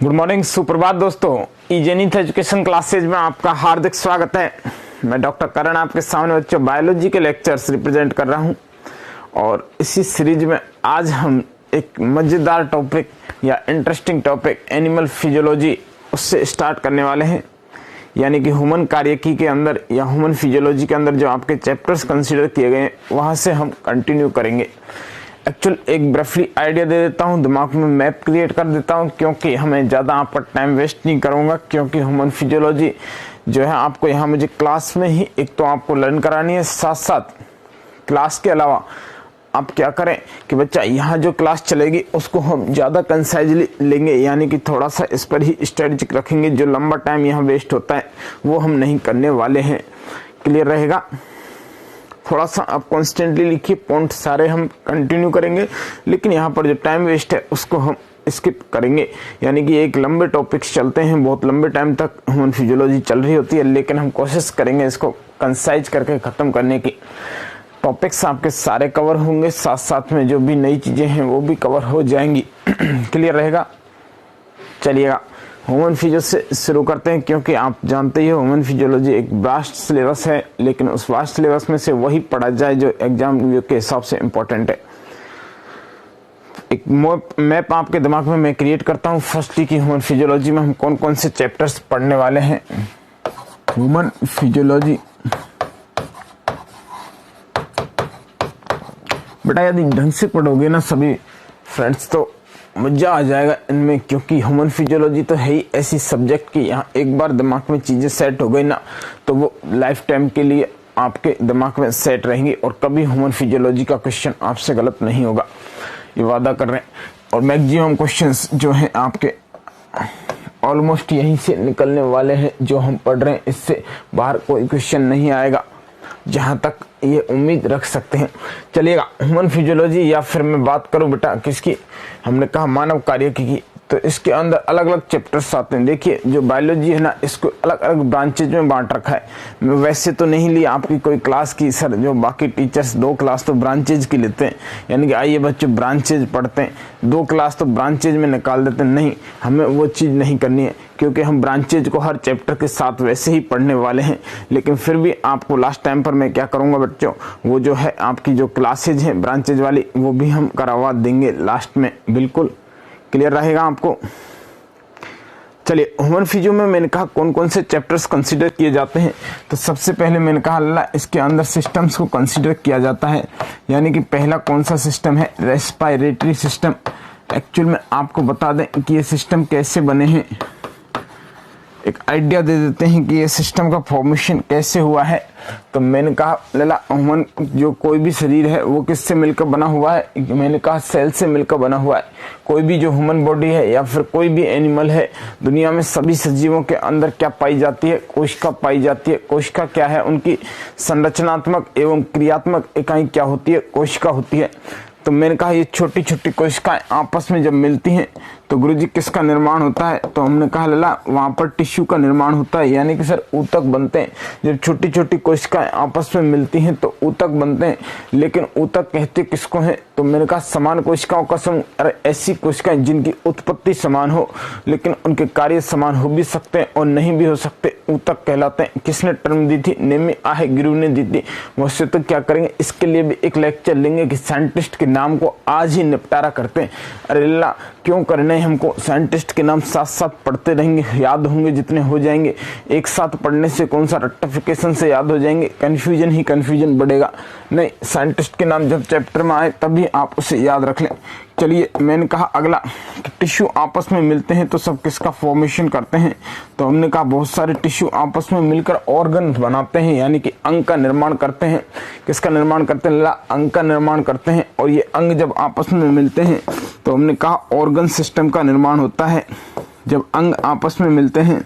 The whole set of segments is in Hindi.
गुड मॉर्निंग, सुप्रभात दोस्तों। इजेनिथ एजुकेशन क्लासेज में आपका हार्दिक स्वागत है। मैं डॉक्टर करण आपके सामने बच्चों बायोलॉजी के लेक्चर्स रिप्रेजेंट कर रहा हूं और इसी सीरीज में आज हम एक मजेदार टॉपिक या इंटरेस्टिंग टॉपिक एनिमल फिजियोलॉजी उससे स्टार्ट करने वाले हैं। यानी कि ह्यूमन कार्यकी के अंदर या ह्यूमन फिजियोलॉजी के अंदर जो आपके चैप्टर्स कंसीडर किए गए हैं वहां से हम कंटिन्यू करेंगे। एक्चुअल एक ब्रीफली आइडिया दे देता हूँ, दिमाग में मैप क्रिएट कर देता हूँ, क्योंकि हमें ज़्यादा आपका टाइम वेस्ट नहीं करूँगा। क्योंकि ह्यूमन फिजियोलॉजी जो है आपको यहाँ मुझे क्लास में ही एक तो आपको लर्न करानी है, साथ साथ क्लास के अलावा आप क्या करें कि बच्चा यहाँ जो क्लास चलेगी उसको हम ज़्यादा कंसाइजली लेंगे, यानी कि थोड़ा सा इस पर ही स्ट्रेटेजिक रखेंगे। जो लंबा टाइम यहाँ वेस्ट होता है वो हम नहीं करने वाले हैं। क्लियर रहेगा? थोड़ा सा आप कॉन्स्टेंटली लिखिए, पॉइंट सारे हम कंटिन्यू करेंगे, लेकिन यहाँ पर जो टाइम वेस्ट है उसको हम स्किप करेंगे। यानी कि एक लंबे टॉपिक्स चलते हैं, बहुत लंबे टाइम तक ह्यूमन फिजियोलॉजी चल रही होती है, लेकिन हम कोशिश करेंगे इसको कंसाइज करके ख़त्म करने की। टॉपिक्स आपके सारे कवर होंगे, साथ साथ में जो भी नई चीज़ें हैं वो भी कवर हो जाएंगी। क्लियर रहेगा? चलिएगा ह्यूमन फिजियो से शुरू करते हैं, क्योंकि आप जानते ही हो ह्यूमन फिजियोलॉजी एक वास्ट सिलेबस है, लेकिन उस वास्ट सिलेबस में से वही पढ़ा जाए जो एग्जाम के हिसाब से इम्पोर्टेंट है। एक मैप आपके दिमाग में मैं क्रिएट करता हूँ फर्स्टली कि ह्यूमन फिजियोलॉजी में हम कौन कौन से चैप्टर्स पढ़ने वाले हैं। ह्यूमन फिजियोलॉजी बेटा यदि ढंग से पढ़ोगे ना सभी फ्रेंड्स तो मजा आ जाएगा इनमें, क्योंकि ह्यूमन फिजियोलॉजी तो है ही ऐसी सब्जेक्ट की यहाँ एक बार दिमाग में चीजें सेट हो गई ना तो वो लाइफ टाइम के लिए आपके दिमाग में सेट रहेंगी और कभी ह्यूमन फिजियोलॉजी का क्वेश्चन आपसे गलत नहीं होगा, ये वादा कर रहे हैं। और मैक्सिमम क्वेश्चंस जो हैं आपके ऑलमोस्ट यहीं से निकलने वाले हैं जो हम पढ़ रहे हैं, इससे बाहर कोई क्वेश्चन नहीं आएगा, जहां तक ये उम्मीद रख सकते हैं। चलिएगा ह्यूमन फिजियोलॉजी, या फिर मैं बात करूं बेटा किसकी, हमने कहा मानव कार्यकी की, तो इसके अंदर अलग अलग चैप्टर्स आते हैं। देखिए जो बायोलॉजी है ना इसको अलग अलग ब्रांचेज में बांट रखा है। मैं वैसे तो नहीं ली आपकी कोई क्लास की सर, जो बाकी टीचर्स 2 क्लास तो ब्रांचेज की लेते हैं, यानी कि आइए बच्चों ब्रांचेज पढ़ते हैं, 2 क्लास तो ब्रांचेज में निकाल देते हैं। नहीं, हमें वो चीज़ नहीं करनी है, क्योंकि हम ब्रांचेज को हर चैप्टर के साथ वैसे ही पढ़ने वाले हैं। लेकिन फिर भी आपको लास्ट टाइम पर मैं क्या करूँगा बच्चों, वो जो है आपकी जो क्लासेज हैं ब्रांचेज वाली वो भी हम करवा देंगे लास्ट में। बिल्कुल क्लियर रहेगा आपको? चलिए ह्यूमन फिजियो में मैंने कहा कौन कौन से चैप्टर्स कंसीडर किए जाते हैं। तो सबसे पहले मैंने कहा अल्लाह इसके अंदर सिस्टम्स को कंसीडर किया जाता है। यानी कि पहला कौन सा सिस्टम है, रेस्पिरेटरी सिस्टम। एक्चुअल में आपको बता दें कि ये सिस्टम कैसे बने हैं, एक आइडिया दे देते हैं कि ये सिस्टम का फॉर्मेशन कैसे हुआ है। तो मैंने कहा लला ह्यूमन जो कोई भी शरीर है वो किससे मिलकर बना हुआ है, मैंने कहा सेल से मिलकर बना हुआ है। कोई भी जो ह्यूमन बॉडी है या फिर कोई भी एनिमल है, दुनिया में सभी सजीवों के अंदर क्या पाई जाती है, कोशिका पाई जाती है। कोशिका क्या है, उनकी संरचनात्मक एवं क्रियात्मक इकाई क्या होती है, कोशिका होती है। तो मैंने कहा ये छोटी छोटी कोशिकाएं आपस में जब मिलती हैं तो गुरुजी किसका निर्माण होता है, तो हमने कहा लला वहां पर टिश्यू का निर्माण होता है। यानी कि सर ऊतक बनते हैं। जब छोटी छोटी कोशिकाएं आपस में मिलती हैं तो ऊतक बनते हैं। लेकिन ऊतक कहते किसको हैं, तो मैंने कहा समान कोशिकाओं का समूह। अरे ऐसी कोशिकाएं जिनकी उत्पत्ति समान हो लेकिन उनके कार्य समान हो भी सकते हैं और नहीं भी हो सकते, ऊतक कहलाते हैं। किसने टर्म दी थी, नेमी आहे गुरु ने दी थी। वैसे तो क्या करेंगे, इसके लिए भी एक लेक्चर लेंगे कि साइंटिस्ट के नाम को आज ही निपटारा करते हैं। अरे अल्लाह क्यों करने हमको, साइंटिस्ट के नाम साथ साथ पढ़ते रहेंगे, याद होंगे जितने हो जाएंगे। एक साथ पढ़ने से कौन सा रेक्टिफिकेशन से याद हो जाएंगे, कंफ्यूजन ही कंफ्यूजन बढ़ेगा। नहीं, साइंटिस्ट के नाम जब चैप्टर में आए तभी आप उसे याद रख लें। चलिए मैंने कहा अगला कि टिश्यू आपस में मिलते हैं तो सब किसका फॉर्मेशन करते हैं, तो हमने कहा बहुत सारे टिश्यू आपस में मिलकर ऑर्गन बनाते हैं, यानी कि अंग का निर्माण करते हैं। किसका निर्माण करते हैं, अंग का निर्माण करते हैं। और ये अंग जब आपस में मिलते हैं तो हमने कहा ऑर्गन सिस्टम का निर्माण होता है। जब अंग आपस में मिलते हैं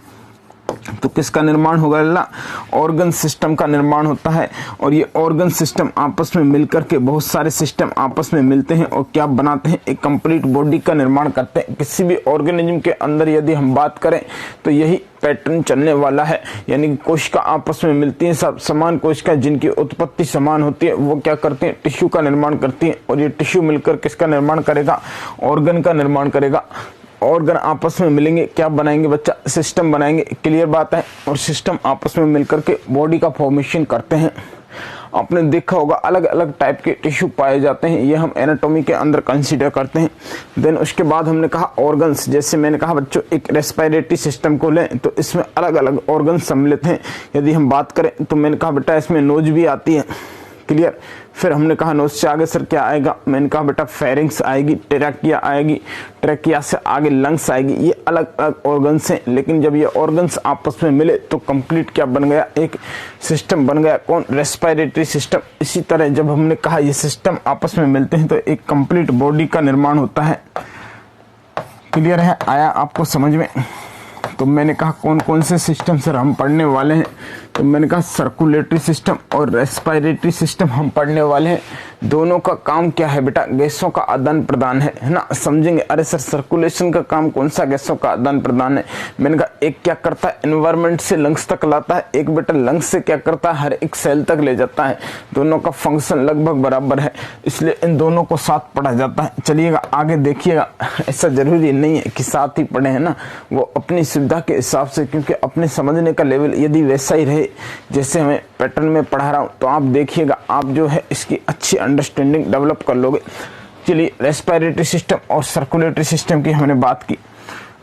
तो किसका निर्माण होगा, अल्लाह ऑर्गन सिस्टम का निर्माण होता है। और ये ऑर्गन सिस्टम आपस में मिलकर के बहुत सारे सिस्टम आपस में मिलते हैं और क्या बनाते हैं, एक कंप्लीट बॉडी का निर्माण करते हैं। किसी भी ऑर्गेनिज्म के अंदर यदि हम बात करें तो यही पैटर्न चलने वाला है। यानी कि कोशिका आपस में मिलती हैं, सब समान कोशिका जिनकी उत्पत्ति समान होती है वो क्या करती हैं, टिश्यू का निर्माण करती हैं। और ये टिश्यू मिलकर किसका निर्माण करेगा, ऑर्गन का निर्माण करेगा। ऑर्गन आपस में मिलेंगे क्या बनाएंगे बच्चा, सिस्टम बनाएंगे। क्लियर बात है। और सिस्टम आपस में मिलकर के बॉडी का फॉर्मेशन करते हैं। आपने देखा होगा अलग अलग टाइप के टिश्यू पाए जाते हैं, ये हम एनाटॉमी के अंदर कंसीडर करते हैं। देन उसके बाद हमने कहा ऑर्गन्स, जैसे मैंने कहा बच्चों एक रेस्पिरेटरी सिस्टम को लें तो इसमें अलग अलग ऑर्गन सम्मिलित हैं। यदि हम बात करें तो मैंने कहा बेटा इसमें नोज भी आती है। क्लियर। फिर हमने कहा नोज से आगे सर क्या आएगा, मैंने कहा बेटा फेरिंग्स आएगी, ट्रैकिया आएगी, ट्रैकिया से आगे लंग्स आएगी। ये अलग अलग ऑर्गन्स हैं, लेकिन जब ये ऑर्गन्स आपस में मिले तो कंप्लीट क्या बन गया, एक सिस्टम बन गया। कौन, रेस्पिरेटरी सिस्टम। इसी तरह जब हमने कहा ये सिस्टम आपस में मिलते हैं तो एक कंप्लीट बॉडी का निर्माण होता है। क्लियर है, आया आपको समझ में। तो मैंने कहा कौन कौन से सिस्टम सर हम पढ़ने वाले हैं, तो मैंने कहा सर्कुलेटरी सिस्टम और रेस्पिरेटरी सिस्टम हम पढ़ने वाले हैं। दोनों का काम क्या है बेटा, गैसों का आदान प्रदान है ना। समझेंगे, अरे सर सर्कुलेशन का काम कौन सा, गैसों का आदान प्रदान है। मैंने कहा एक क्या करता है एनवायरमेंट से लंग्स तक लाता है, एक बेटा लंग्स से क्या करता है हर एक सेल तक ले जाता है। दोनों का फंक्शन लगभग बराबर है, इसलिए इन दोनों को साथ पढ़ा जाता है। चलिएगा आगे देखिएगा, ऐसा जरूरी नहीं है कि साथ ही पढ़े है ना, वो अपनी सुविधा के हिसाब से, क्योंकि अपने समझने का लेवल यदि वैसा ही रहे जैसे हमें पैटर्न में पढ़ा रहा हूं तो आप देखिएगा आप जो है इसकी अच्छी अंडरस्टैंडिंग डेवलप कर लोगे। चलिए रेस्पिरेटरी सिस्टम और सर्कुलेटरी सिस्टम की हमने बात की।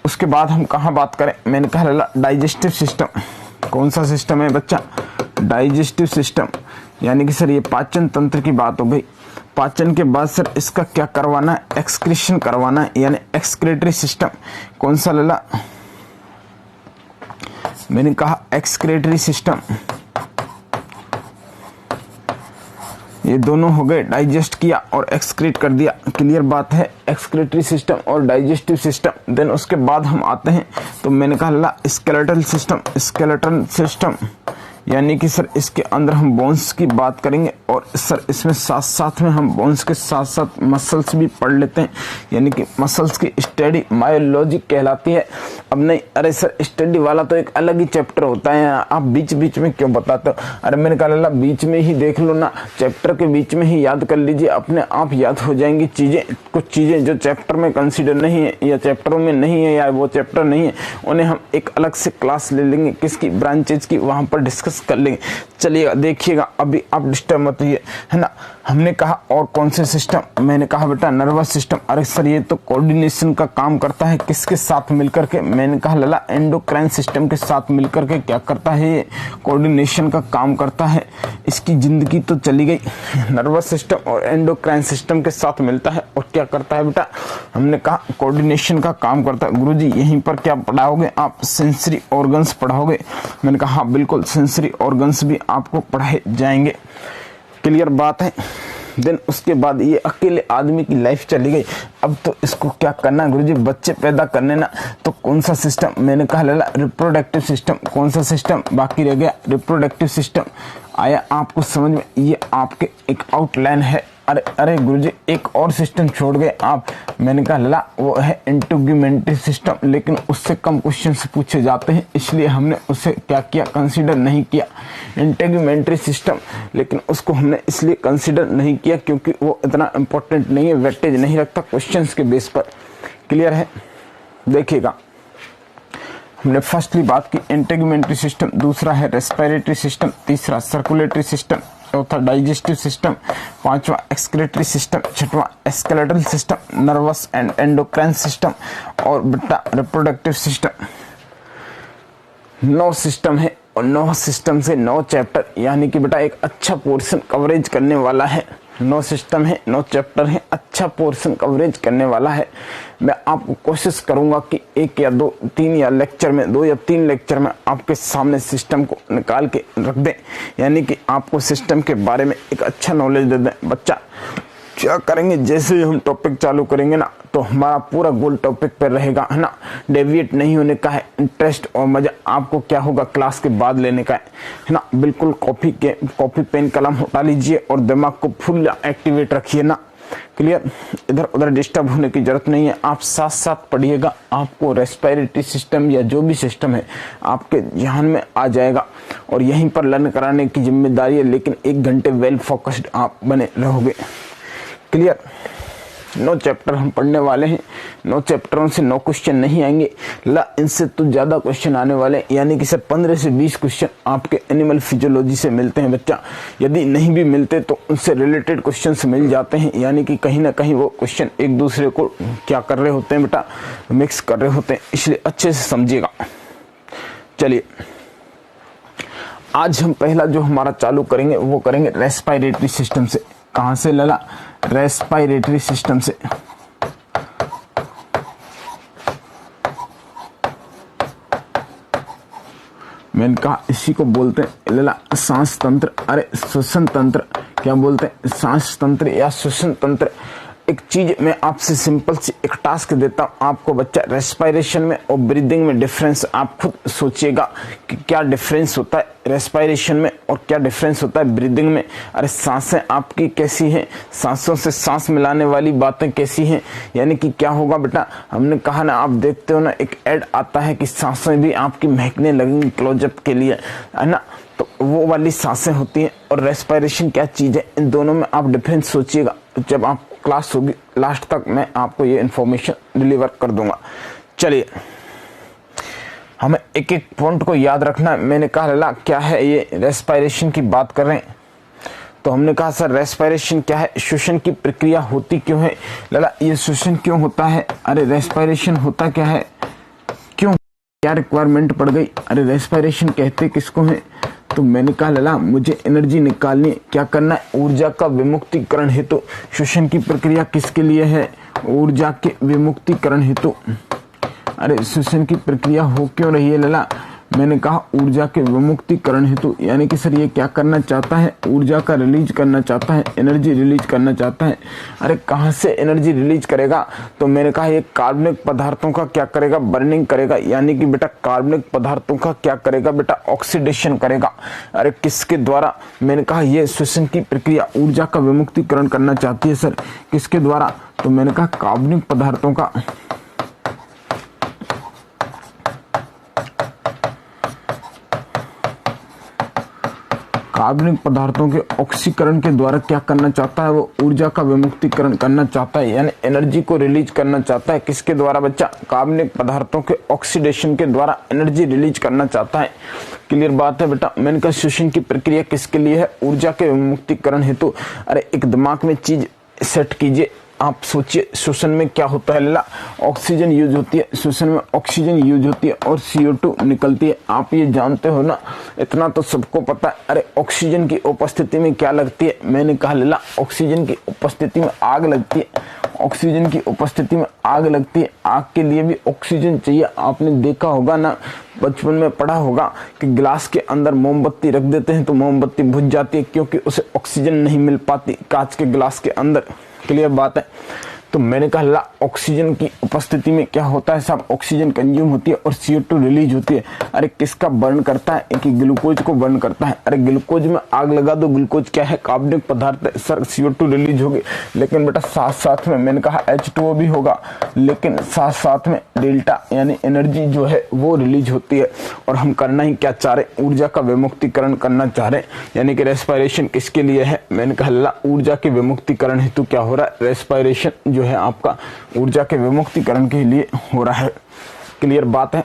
उसके बाद हम कहाँ बात करें, मैंने कहा डाइजेस्टिव सिस्टम। कौन सा सिस्टम है बच्चा, डाइजेस्टिव सिस्टम। यानी कि सर ये पाचन तंत्र की बात हो गई। पाचन के बाद सर इसका क्या करवाना है, एक्सक्रीशन करवाना है, यानी एक्सक्रेटरी सिस्टम। कौन सा लला, मैंने कहा एक्सक्रेटरी सिस्टम। ये दोनों हो गए, डाइजेस्ट किया और एक्सक्रीट कर दिया। क्लियर बात है, एक्सक्रेटरी सिस्टम और डाइजेस्टिव सिस्टम। देन उसके बाद हम आते हैं तो मैंने कहा स्केलेटल सिस्टम। स्केलेटल सिस्टम यानी कि सर इसके अंदर हम बोन्स की बात करेंगे और सर इसमें साथ साथ में हम बोन्स के साथ साथ मसल्स भी पढ़ लेते हैं, यानी कि मसल्स की स्टडी मायोलॉजी कहलाती है। अब नहीं, अरे सर स्टडी वाला तो एक अलग ही चैप्टर होता है, आप बीच बीच में क्यों बताते हो। अरे मैंने कहा बीच में ही देख लो ना, चैप्टर के बीच में ही याद कर लीजिए, अपने आप याद हो जाएंगी चीजें। कुछ चीजें जो चैप्टर में कंसिडर नहीं है या चैप्टरों में नहीं है या वो चैप्टर नहीं है, उन्हें हम एक अलग से क्लास ले लेंगे, किसकी, ब्रांचेज की, वहां पर डिस्कस कर लेंगे। चलिएगा देखिएगा, अभी आप डिस्टर्ब मत होइए, है ना। हमने कहा और कौन से सिस्टम, मैंने कहा बेटा नर्वस सिस्टम। अरे सर ये तो कोऑर्डिनेशन का काम करता है, किसके साथ मिलकर के, मैंने कहा लला एंडोक्राइन सिस्टम के साथ मिलकर के क्या करता है, ये कोऑर्डिनेशन का काम करता है। इसकी जिंदगी तो चली गई, नर्वस सिस्टम और एंडोक्राइन सिस्टम के साथ मिलता है और क्या करता है बेटा, हमने कहा कोऑर्डिनेशन का काम करता है। गुरुजी यहीं पर क्या पढ़ाओगे आप, सेंसरी ऑर्गन्स पढ़ाओगे। मैंने कहा हाँ बिल्कुल, सेंसरी ऑर्गन्स भी आपको पढ़ाए जाएंगे। क्लियर बात है। देन उसके बाद ये अकेले आदमी की लाइफ चली गई, अब तो इसको क्या करना गुरुजी, बच्चे पैदा करने ना। तो कौन सा सिस्टम, मैंने कहा लला रिप्रोडक्टिव सिस्टम। कौन सा सिस्टम बाकी रह गया, रिप्रोडक्टिव सिस्टम। आया आपको समझ में, ये आपके एक आउटलाइन है। अरे अरे गुरुजी एक और सिस्टम छोड़ गए आप, मैंने कहा लला वो है इंटीग्यूमेंट्री सिस्टम, लेकिन उससे कम क्वेश्चन पूछे जाते हैं, इसलिए हमने उसे क्या किया, कंसीडर नहीं किया। इंटीग्यूमेंट्री सिस्टम, लेकिन उसको हमने इसलिए कंसीडर नहीं किया क्योंकि वो इतना इंपॉर्टेंट नहीं है, वेटेज नहीं रखता क्वेश्चंस के बेस पर। क्लियर है, देखिएगा हमने फर्स्टली बात की इंटीग्यूमेंट्री सिस्टम, दूसरा है रेस्पिरेटरी सिस्टम, तीसरा सर्कुलेटरी सिस्टम, चौथा डाइजेस्टिव सिस्टम, पांचवा एक्सक्रेटरी सिस्टम, छठवां skeletal system, nervous and endocrine system और बेटा रिप्रोडक्टिव सिस्टम। 9 सिस्टम है और 9 सिस्टम से 9 चैप्टर, यानी कि बेटा एक अच्छा पोर्शन कवरेज करने वाला है। 9 सिस्टम है, 9 चैप्टर है, अच्छा पोर्शन कवरेज करने वाला है। मैं आपको कोशिश करूंगा कि 1 या 2 3 या लेक्चर में 2 या 3 लेक्चर में आपके सामने सिस्टम को निकाल के रख दें, यानी कि आपको सिस्टम के बारे में एक अच्छा नॉलेज दे दें। बच्चा क्या करेंगे, जैसे ही हम टॉपिक चालू करेंगे ना तो हमारा पूरा गोल टॉपिक पर रहेगा, है ना। डेविएट नहीं होने का है, इंटरेस्ट और मजा आपको क्या होगा क्लास के बाद लेने का है ना। बिल्कुल कॉपी पेन कलम हटा लीजिए और दिमाग को फुल एक्टिवेट रखिए ना। क्लियर, इधर उधर डिस्टर्ब होने की जरूरत नहीं है, आप साथ साथ पढ़िएगा, आपको रेस्पिरेटरी सिस्टम या जो भी सिस्टम है आपके ध्यान में आ जाएगा और यहीं पर लर्न कराने की जिम्मेदारी है, लेकिन 1 घंटे वेल फोकस्ड आप बने रहोगे। क्लियर, 9 चैप्टर हम पढ़ने वाले हैं। 9 चैप्टरों से 9 क्वेश्चन नहीं आएंगे, इनसे तो ज्यादा क्वेश्चन आने वाले हैं, यानी कि सर 15 से 20 क्वेश्चन आपके एनिमल फिजियोलॉजी से मिलते हैं बच्चा। यदि नहीं भी मिलते तो उनसे रिलेटेड क्वेश्चन मिल जाते हैं, यानी कि कहीं ना कहीं वो क्वेश्चन एक दूसरे को क्या कर रहे होते हैं बेटा, मिक्स कर रहे होते हैं, इसलिए अच्छे से समझिएगा। चलिए आज हम पहला जो हमारा चालू करेंगे वो करेंगे रेस्पिरेटरी सिस्टम से। कहां से लला? रेस्पिरेटरी सिस्टम से। मैंने कहा इसी को बोलते हैं लला सांस तंत्र, अरे श्वसन तंत्र। क्या बोलते हैं? सांस तंत्र या श्वसन तंत्र। एक चीज मैं आपसे सिंपल सी एक टास्क देता हूं आपको बच्चा, रेस्पिरेशन में और ब्रीदिंग में डिफरेंस आप खुद सोचिएगा कि क्या डिफरेंस होता है रेस्पिरेशन में और क्या डिफरेंस होता है ब्रीदिंग में। अरे सांसें आपकी कैसी हैं, सांसों से सांस मिलाने वाली बातें कैसी हैं, यानी कि क्या होगा बेटा। हमने कहा ना, आप देखते हो ना एक ऐड आता है कि सांसें भी आपकी महकने लगेंगी क्लोजअप के लिए, है ना, तो वो वाली सांसें होती हैं। और रेस्पिरेशन क्या चीज है, इन दोनों में आप डिफरेंस सोचिएगा। जब आप क्लास होगी लास्ट तक मैं आपको ये इन्फॉर्मेशन डिलीवर कर दूंगा। चलिए हमें एक एक पॉइंट को याद रखना है। मैंने कहा लला क्या है ये, रेस्पिरेशन की बात कर रहे हैं, तो हमने कहा सर रेस्पिरेशन क्या है, श्वसन की प्रक्रिया होती क्यों है लला, ये श्वसन क्यों होता है, अरे रेस्पिरेशन होता क्या है, क्यों, क्या रिक्वायरमेंट पड़ गई, अरे रेस्पिरेशन कहते किसको है। तो मैंने कहा लला मुझे एनर्जी निकालनी है, क्या करना है, ऊर्जा का विमुक्तिकरण हेतु। श्वसन की प्रक्रिया किसके लिए है, ऊर्जा के विमुक्तिकरण हेतु। अरे श्वसन की प्रक्रिया हो क्यों रही है लला, मैंने कहा ऊर्जा के विमुक्तिकरण हेतु, यानी कि सर ये क्या करना चाहता है, ऊर्जा का रिलीज करना चाहता है, एनर्जी रिलीज करना चाहता है। अरे कहां से एनर्जी रिलीज करेगा, तो मैंने कहा ये कार्बनिक पदार्थों का क्या करेगा, बर्निंग करेगा, यानी कि बेटा कार्बनिक पदार्थों का क्या करेगा बेटा, ऑक्सीडेशन करेगा। अरे किसके द्वारा, मैंने कहा ये श्वसन की प्रक्रिया ऊर्जा का विमुक्तिकरण करना चाहती है सर, किसके द्वारा, तो मैंने कहा कार्बनिक पदार्थों का, कार्बनिक पदार्थों के ऑक्सीकरण के द्वारा क्या करना चाहता है, वो ऊर्जा का विमुक्तिकरण करना चाहता है, यानी एनर्जी को रिलीज करना चाहता है। किसके द्वारा बच्चा, कार्बनिक पदार्थों के ऑक्सीडेशन के द्वारा एनर्जी रिलीज करना चाहता है। क्लियर बात है बेटा। मैंने कहा श्वसन की प्रक्रिया किसके लिए है, ऊर्जा के विमुक्तिकरण हेतु। अरे एक दिमाग में चीज सेट कीजिए, आप सोचिए श्वसन में क्या होता है लला, ऑक्सीजन यूज होती है, श्वसन में ऑक्सीजन यूज होती है और CO2 निकलती है, आप ये जानते हो ना, इतना तो सबको पता है। अरे ऑक्सीजन की उपस्थिति में क्या लगती है, मैंने कहा लला ऑक्सीजन की उपस्थिति में आग लगती है, ऑक्सीजन की उपस्थिति में आग लगती है। आग के लिए भी ऑक्सीजन चाहिए। आपने देखा होगा ना, बचपन में पढ़ा होगा कि गिलास के अंदर मोमबत्ती रख देते हैं तो मोमबत्ती बुझ जाती है, क्योंकि उसे ऑक्सीजन नहीं मिल पाती कांच के गिलास के अंदर। क्लियर बात है। तो मैंने कहा ऑक्सीजन की उपस्थिति में क्या होता है साहब, ऑक्सीजन कंज्यूम होती है और CO2 रिलीज होती है। अरे किसका बर्न करता है, कि ग्लूकोज को बर्न करता है। अरे ग्लूकोज में आग लगा दो, ग्लूकोज क्या है, कार्बनिक पदार्थ है सर, CO2 रिलीज होगी। लेकिन बेटा साथ साथ में मैंने कहा H2O भी होगा, लेकिन साथ साथ में डेल्टा यानी एनर्जी जो है वो रिलीज होती है। और हम करना ही क्या चाह रहे, ऊर्जा का विमुक्तिकरण करना चाह रहे, यानी कि रेस्पिरेशन किसके लिए है, मैंने कहा ऊर्जा के विमुक्तिकरण हेतु क्या हो रहा है, रेस्पिरेशन जो है आपका ऊर्जा के विमुक्तिकरण के लिए हो रहा है। क्लियर बात है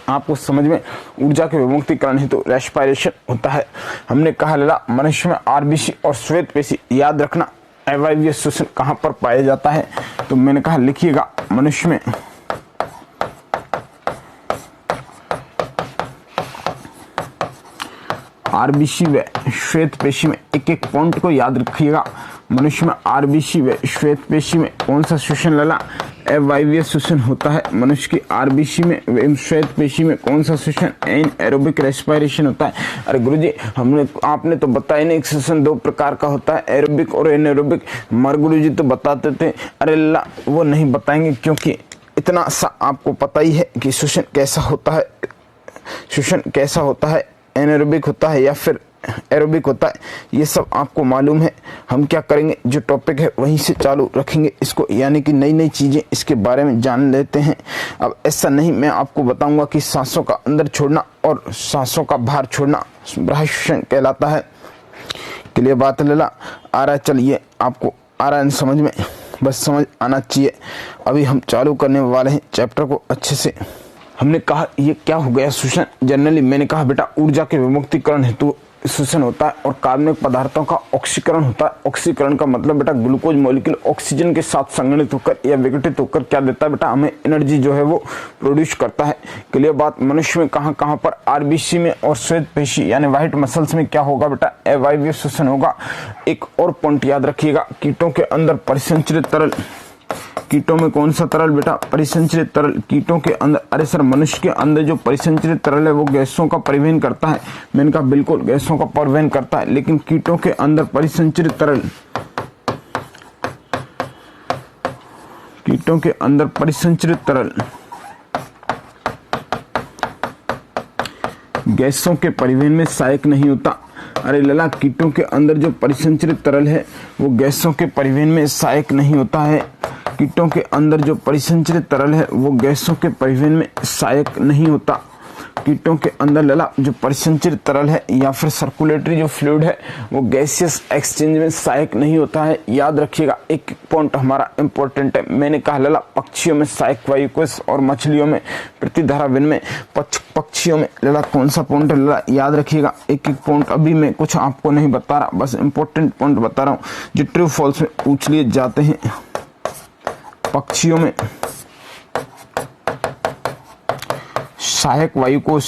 आपको समझ में, ऊर्जा के विमुक्तिकरण हेतु रेस्पिरेशन होता है। हमने कहा मनुष्य में RBC और श्वेत पेशी, याद रखना अवायवीय श्वसन कहां पर पाया जाता है, तो मैंने कहा लिखिएगा मनुष्य में RBC व श्वेत पेशी में, एक एक पॉइंट को याद रखिएगा। मनुष्य में RBC व श्वेत पेशी में कौन सा श्वसन लला, अवायवीय श्वसन होता है। मनुष्य की RBC में व श्वेत पेशी में कौन सा श्वसन, एनाएरोबिक रेस्पिरेशन होता है। अरे गुरुजी आपने तो बताया नहीं, श्वसन 2 प्रकार का होता है, एरोबिक और एनाएरोबिक। मर गुरुजी तो बताते थे, अरे वो नहीं बताएंगे, क्योंकि इतना सा आपको पता ही है कि श्वसन कैसा होता है, श्वसन कैसा होता है, एनाएरोबिक होता है या फिर एरोबिक होता है, ये सब आपको मालूम है। हम क्या करेंगे, जो टॉपिक है वहीं से चालू रखेंगे इसको, यानी कि नई नई चीजें इसके बारे में जान लेते हैं। अब ऐसा नहीं, मैं आपको बताऊंगा कि सांसों का अंदर छोड़ना और सांसों का बाहर छोड़ना बाह्य श्वसन कहलाता है। क्लियर बात लला आ रहा है। चलिए आपको आ रहा है समझ में? बस समझ आना चाहिए। अभी हम चालू करने वाले हैं चैप्टर को अच्छे से। हमने कहा ये क्या हो गया श्वसन। जनरली मैंने कहा बेटा ऊर्जा के विमुक्तिकरण हेतु श्वसन होता है और कार्बनिक पदार्थों का ऑक्सीकरण होता है। ऑक्सीकरण का मतलब बेटा ग्लूकोज मॉलिक्यूल ऑक्सीजन के साथ संगठित होकर या विघटित होकर क्या देता है बेटा, हमें एनर्जी जो है वो प्रोड्यूस करता है। क्लियर बात? मनुष्य में कहां कहां पर? आरबीसी में और श्वेत पेशी यानी व्हाइट मसल्स में क्या होगा बेटा, अवायवीय श्वसन होगा। एक और पॉइंट याद रखिएगा, कीटों के अंदर परिसंचरित तरल, कीटों में कौन सा तरल बेटा, परिसंचरित तरल। कीटों के अंदर, अरे सर मनुष्य के अंदर जो परिसंचरित तरल है वो गैसों का परिवहन करता है। मैंने कहा बिल्कुल गैसों का परिवहन करता है, लेकिन कीटों के अंदर परिसंचरित तरल, कीटों के अंदर परिसंचरित तरल गैसों के परिवहन में सहायक नहीं होता। अरे लला, कीटों के अंदर जो परिसंचरित तरल है वो गैसों के परिवहन में सहायक नहीं होता है। कीटों के अंदर जो परिसंचरित तरल है वो गैसों के परिवहन में सहायक नहीं होता। कीटों के अंदर लला जो परिसंचरित तरल है या फिर सर्कुलेटरी जो फ्लूइड है वो गैसियस एक्सचेंज में सहायक नहीं होता है। याद रखिएगा, एक पॉइंट हमारा इंपॉर्टेंट है। मैंने कहा लला पक्षियों में सहायक वायु कोश और मछलियों में प्रतिधारा विनिमय। पक्षियों में लला कौन सा पॉइंट है लला, याद रखिएगा। एक एक पॉइंट अभी मैं कुछ आपको नहीं बता रहा, बस इंपॉर्टेंट पॉइंट बता रहा हूँ जो ट्रू फॉल्स में पूछ लिए जाते हैं। पक्षियों में सहायक वायुकोश,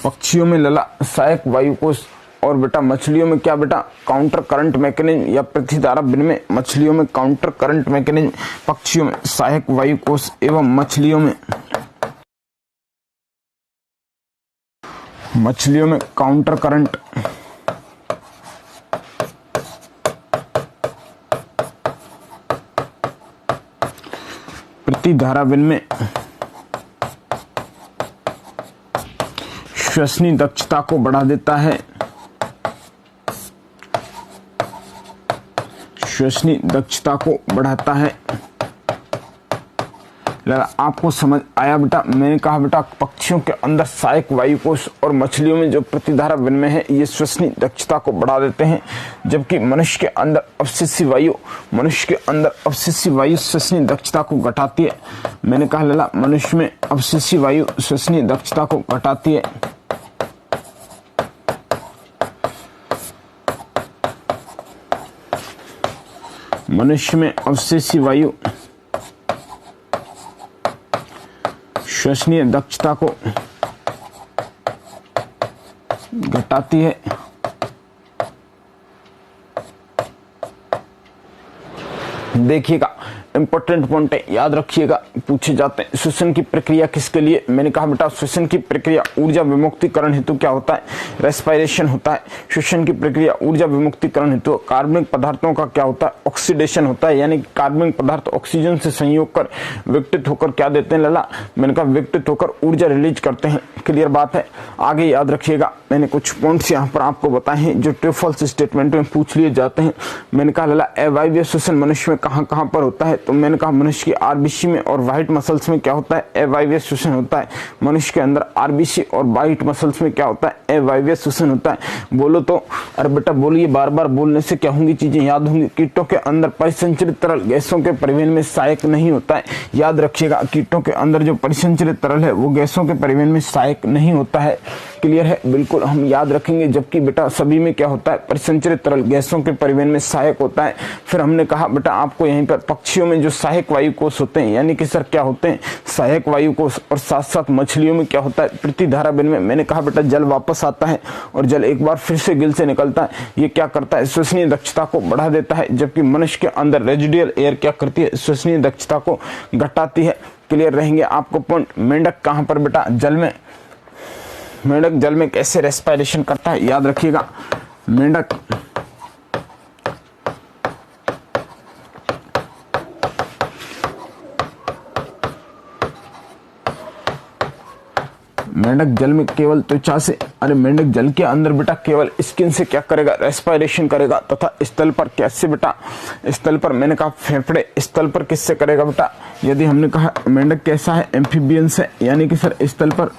पक्षियों में लला सहायक वायुकोश और बेटा मछलियों में क्या बेटा, काउंटर करंट मैकेनिज्म या प्रतिधारा विनिमय। मछलियों में काउंटर करंट मैकेनिज्म, पक्षियों में सहायक वायुकोश एवं मछलियों में काउंटर करंट प्रतिधारा विनिमय श्वसनीय दक्षता को बढ़ा देता है। श्वसनीय दक्षता को बढ़ाता है। आपको समझ आया बेटा? मैंने कहा बेटा पक्षियों के अंदर सहायक वायुकोश और मछलियों में जो प्रतिधारा विनिमय है ये श्वसनीय दक्षता को बढ़ा देते हैं, जबकि मनुष्य के अंदर अवशेषी वायु श्वसनीय दक्षता को घटाती है। मैंने कहा लला मनुष्य में अवशेषी वायु श्वसनीय दक्षता को घटाती है। मनुष्य में अवशेषी वायु श्वसनीय दक्षता को घटाती है। देखिएगा इंपॉर्टेंट पॉइंट है, याद रखिएगा, पूछे जाते हैं। श्वसन की प्रक्रिया किसके लिए? मैंने कहा बेटा श्वसन की प्रक्रिया ऊर्जा विमुक्तिकरण हेतु क्या होता है, रेस्पिरेशन होता है। श्वसन की प्रक्रिया ऊर्जा विमुक्तिकरण हेतु कार्बनिक पदार्थों का क्या होता है, ऑक्सीडेशन होता है। यानी कार्बनिक पदार्थ ऑक्सीजन से संयोग कर विघटित होकर क्या देते हैं लला, मैंने कहा विघटित होकर ऊर्जा रिलीज करते हैं। क्लियर बात है? आगे याद रखिएगा, मैंने कुछ पॉइंट्स यहाँ पर आपको बताए हैं जो ट्रू फॉल्स स्टेटमेंट में पूछ लिए जाते हैं। मैंने कहा लला अवायवीय श्वसन मनुष्य में कहां कहां पर होता है, तो मैंने कहा मनुष्य की आरबीसी में और व्हाइट मसल्स में क्या होता है, अवायवीय श्वसन होता है। मनुष्य के अंदर आरबीसी और व्हाइट मसल्स में क्या होता है, अवायवीय श्वसन होता है। बोलो तो, अरे बेटा बोलिए, बार बार बोलने से क्या होंगी चीजें याद होंगी। कीटों के अंदर परिसंचरित तरल गैसों के परिवहन में सहायक नहीं होता है। याद रखिएगा, कीटों के अंदर जो परिसंचरित तरल है वो गैसों के परिवहन में सहायक नहीं होता है। क्लियर है? बिल्कुल हम याद रखेंगे। जबकि बेटा सभी में क्या होता है, परिसंचरित तरल गैसों के परिवहन में सहायक होता है। फिर हमने कहा बेटा आपको यहीं पर पक्षियों में जो सहायक वायु कोश होते हैं, यानी कि सर क्या होते हैं, सहायक वायु कोश, और साथ साथ मछलियों में क्या होता है, प्रतिधारा विनिमय। मैंने कहा बेटा जल वापस आता है और जल एक बार फिर से गिल से निकलता है। ये क्या करता है, श्वसनीय दक्षता को बढ़ा देता है। जबकि मनुष्य के अंदर रेजिडुअल एयर क्या करती है, श्वसनीय दक्षता को घटाती है। क्लियर रहेंगे आपको पॉइंट। मेंढक कहां पर बेटा, जल में। मेंढक जल में कैसे रेस्पिरेशन करता है, याद रखिएगा। मेंढक जल में केवल त्वचा से, अरे मेंढक जल के अंदर बेटा केवल स्किन से क्या करेगा, रेस्पिरेशन करेगा। तथा स्थल पर कैसे बेटा, स्थल पर मैंने कहा फेफड़े, स्थल पर किससे करेगा बेटा। यदि हमने कहा मेंढक कैसा है, एम्फीबियंस है, यानी कि सर स्थल पर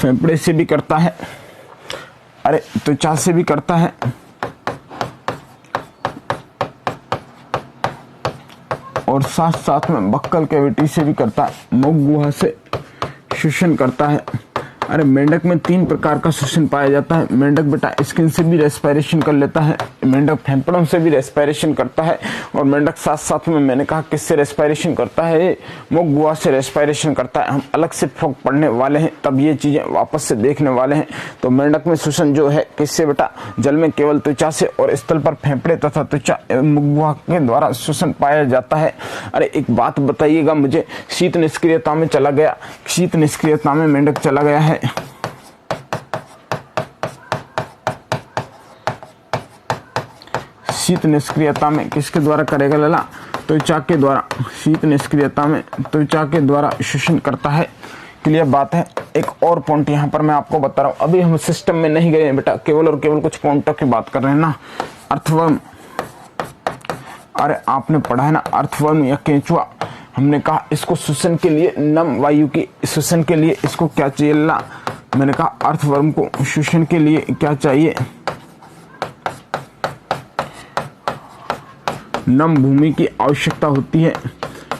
फेफड़े से भी करता है, अरे त्वचा से भी करता है, और साथ साथ में बक्कल कैविटी से भी करता है, मुख गुहा से श्वसन करता है। अरे मेंढक में 3 प्रकार का श्वसन पाया जाता है। मेंढक बेटा स्किन से भी रेस्पिरेशन कर लेता है, मेंढक फेफड़ों से भी रेस्पिरेशन करता है, और मेंढक साथ साथ में मैंने कहा किससे रेस्पिरेशन करता है, मुख गुहा से रेस्पिरेशन करता है। हम अलग से फ्रॉग पढ़ने वाले हैं, तब ये चीजें वापस से देखने वाले हैं। तो मेंढक में श्वसन जो है किससे बेटा, जल में केवल त्वचा से, और स्थल पर फेफड़े तथा त्वचा एवं मुख गुहा के द्वारा श्वसन पाया जाता है। अरे एक बात बताइएगा मुझे, शीत निष्क्रियता में चला गया, शीत निष्क्रियता में मेंढक चला गया है, शीत निष्क्रियता में किसके द्वारा करेगा लला, त्वचा के द्वारा। शीत निष्क्रियता में त्वचा के द्वारा श्वसन करता है। क्लियर बात है। एक और पॉइंट यहाँ पर मैं आपको बता रहा हूँ, अभी हम सिस्टम में नहीं गए हैं बेटा, केवल और केवल कुछ पॉइंटों की बात कर रहे हैं ना। अर्थवर्म, अरे आपने पढ़ा है ना अर्थवर्म या केंचुआ, हमने कहा इसको श्वसन के लिए नम वायु की, श्वसन के लिए इसको क्या चाहिए लला, मैंने कहा अर्थवर्म को श्वसन के लिए क्या चाहिए, नम भूमि की आवश्यकता होती है।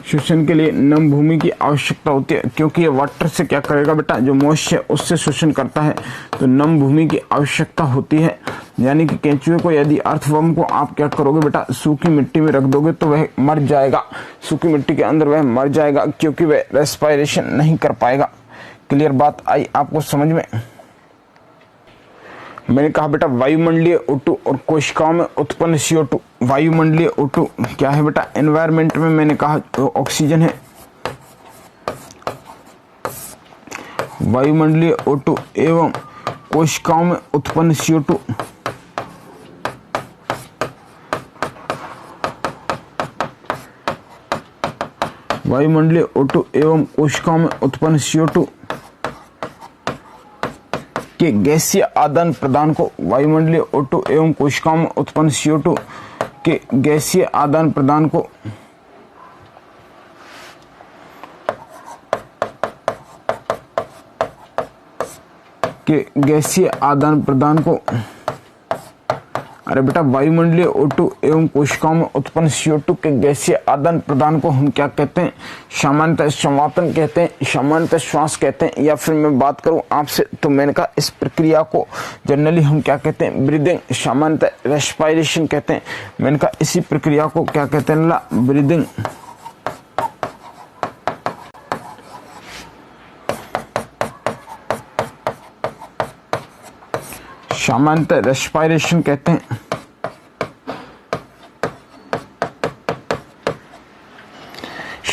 श्वसन के लिए नम भूमि की आवश्यकता होती है, क्योंकि ये वाटर से क्या करेगा बेटा, जो मॉइस्ट है उससे श्वसन करता है, तो नम भूमि की आवश्यकता होती है। यानी कि केंचुए को, यदि अर्थवर्म को आप क्या करोगे बेटा, सूखी मिट्टी में रख दोगे तो वह मर जाएगा, सूखी मिट्टी के अंदर वह मर जाएगा, क्योंकि वह रेस्पिरेशन नहीं कर पाएगा। क्लियर बात आई आपको समझ में। मैंने कहा बेटा वायुमंडलीय O2 और कोशिकाओं में उत्पन्न CO2। वायुमंडलीय O2 क्या है बेटा, एनवायरमेंट में मैंने कहा तो ऑक्सीजन है। वायुमंडलीय O2 एवं कोशिकाओं में उत्पन्न CO2 वायुमंडलीय O2 एवं कोशिकाओं में उत्पन्न CO2 के गैसीय आदान प्रदान को, वायुमंडलीय O2 एवं कोशिकाओं में उत्पन्न CO2 के गैसीय आदान प्रदान को अरे बेटा वायुमंडलीय O2 एवं कोशिकाओं में उत्पन्न CO2 के गैसीय आदान प्रदान को हम क्या कहते हैं, सामान्यतः संवातन कहते हैं, सामान्यतः श्वास कहते हैं, या फिर मैं बात करूं आपसे तो मैंने कहा इस प्रक्रिया को जनरली हम क्या कहते हैं, ब्रीदिंग, सामान्यतः रेस्पिरेशन कहते हैं। मैंने कहा इसी प्रक्रिया को क्या कहते हैं ना, ब्रीदिंग। सामान्यतः रेस्पिरेशन कहते हैं।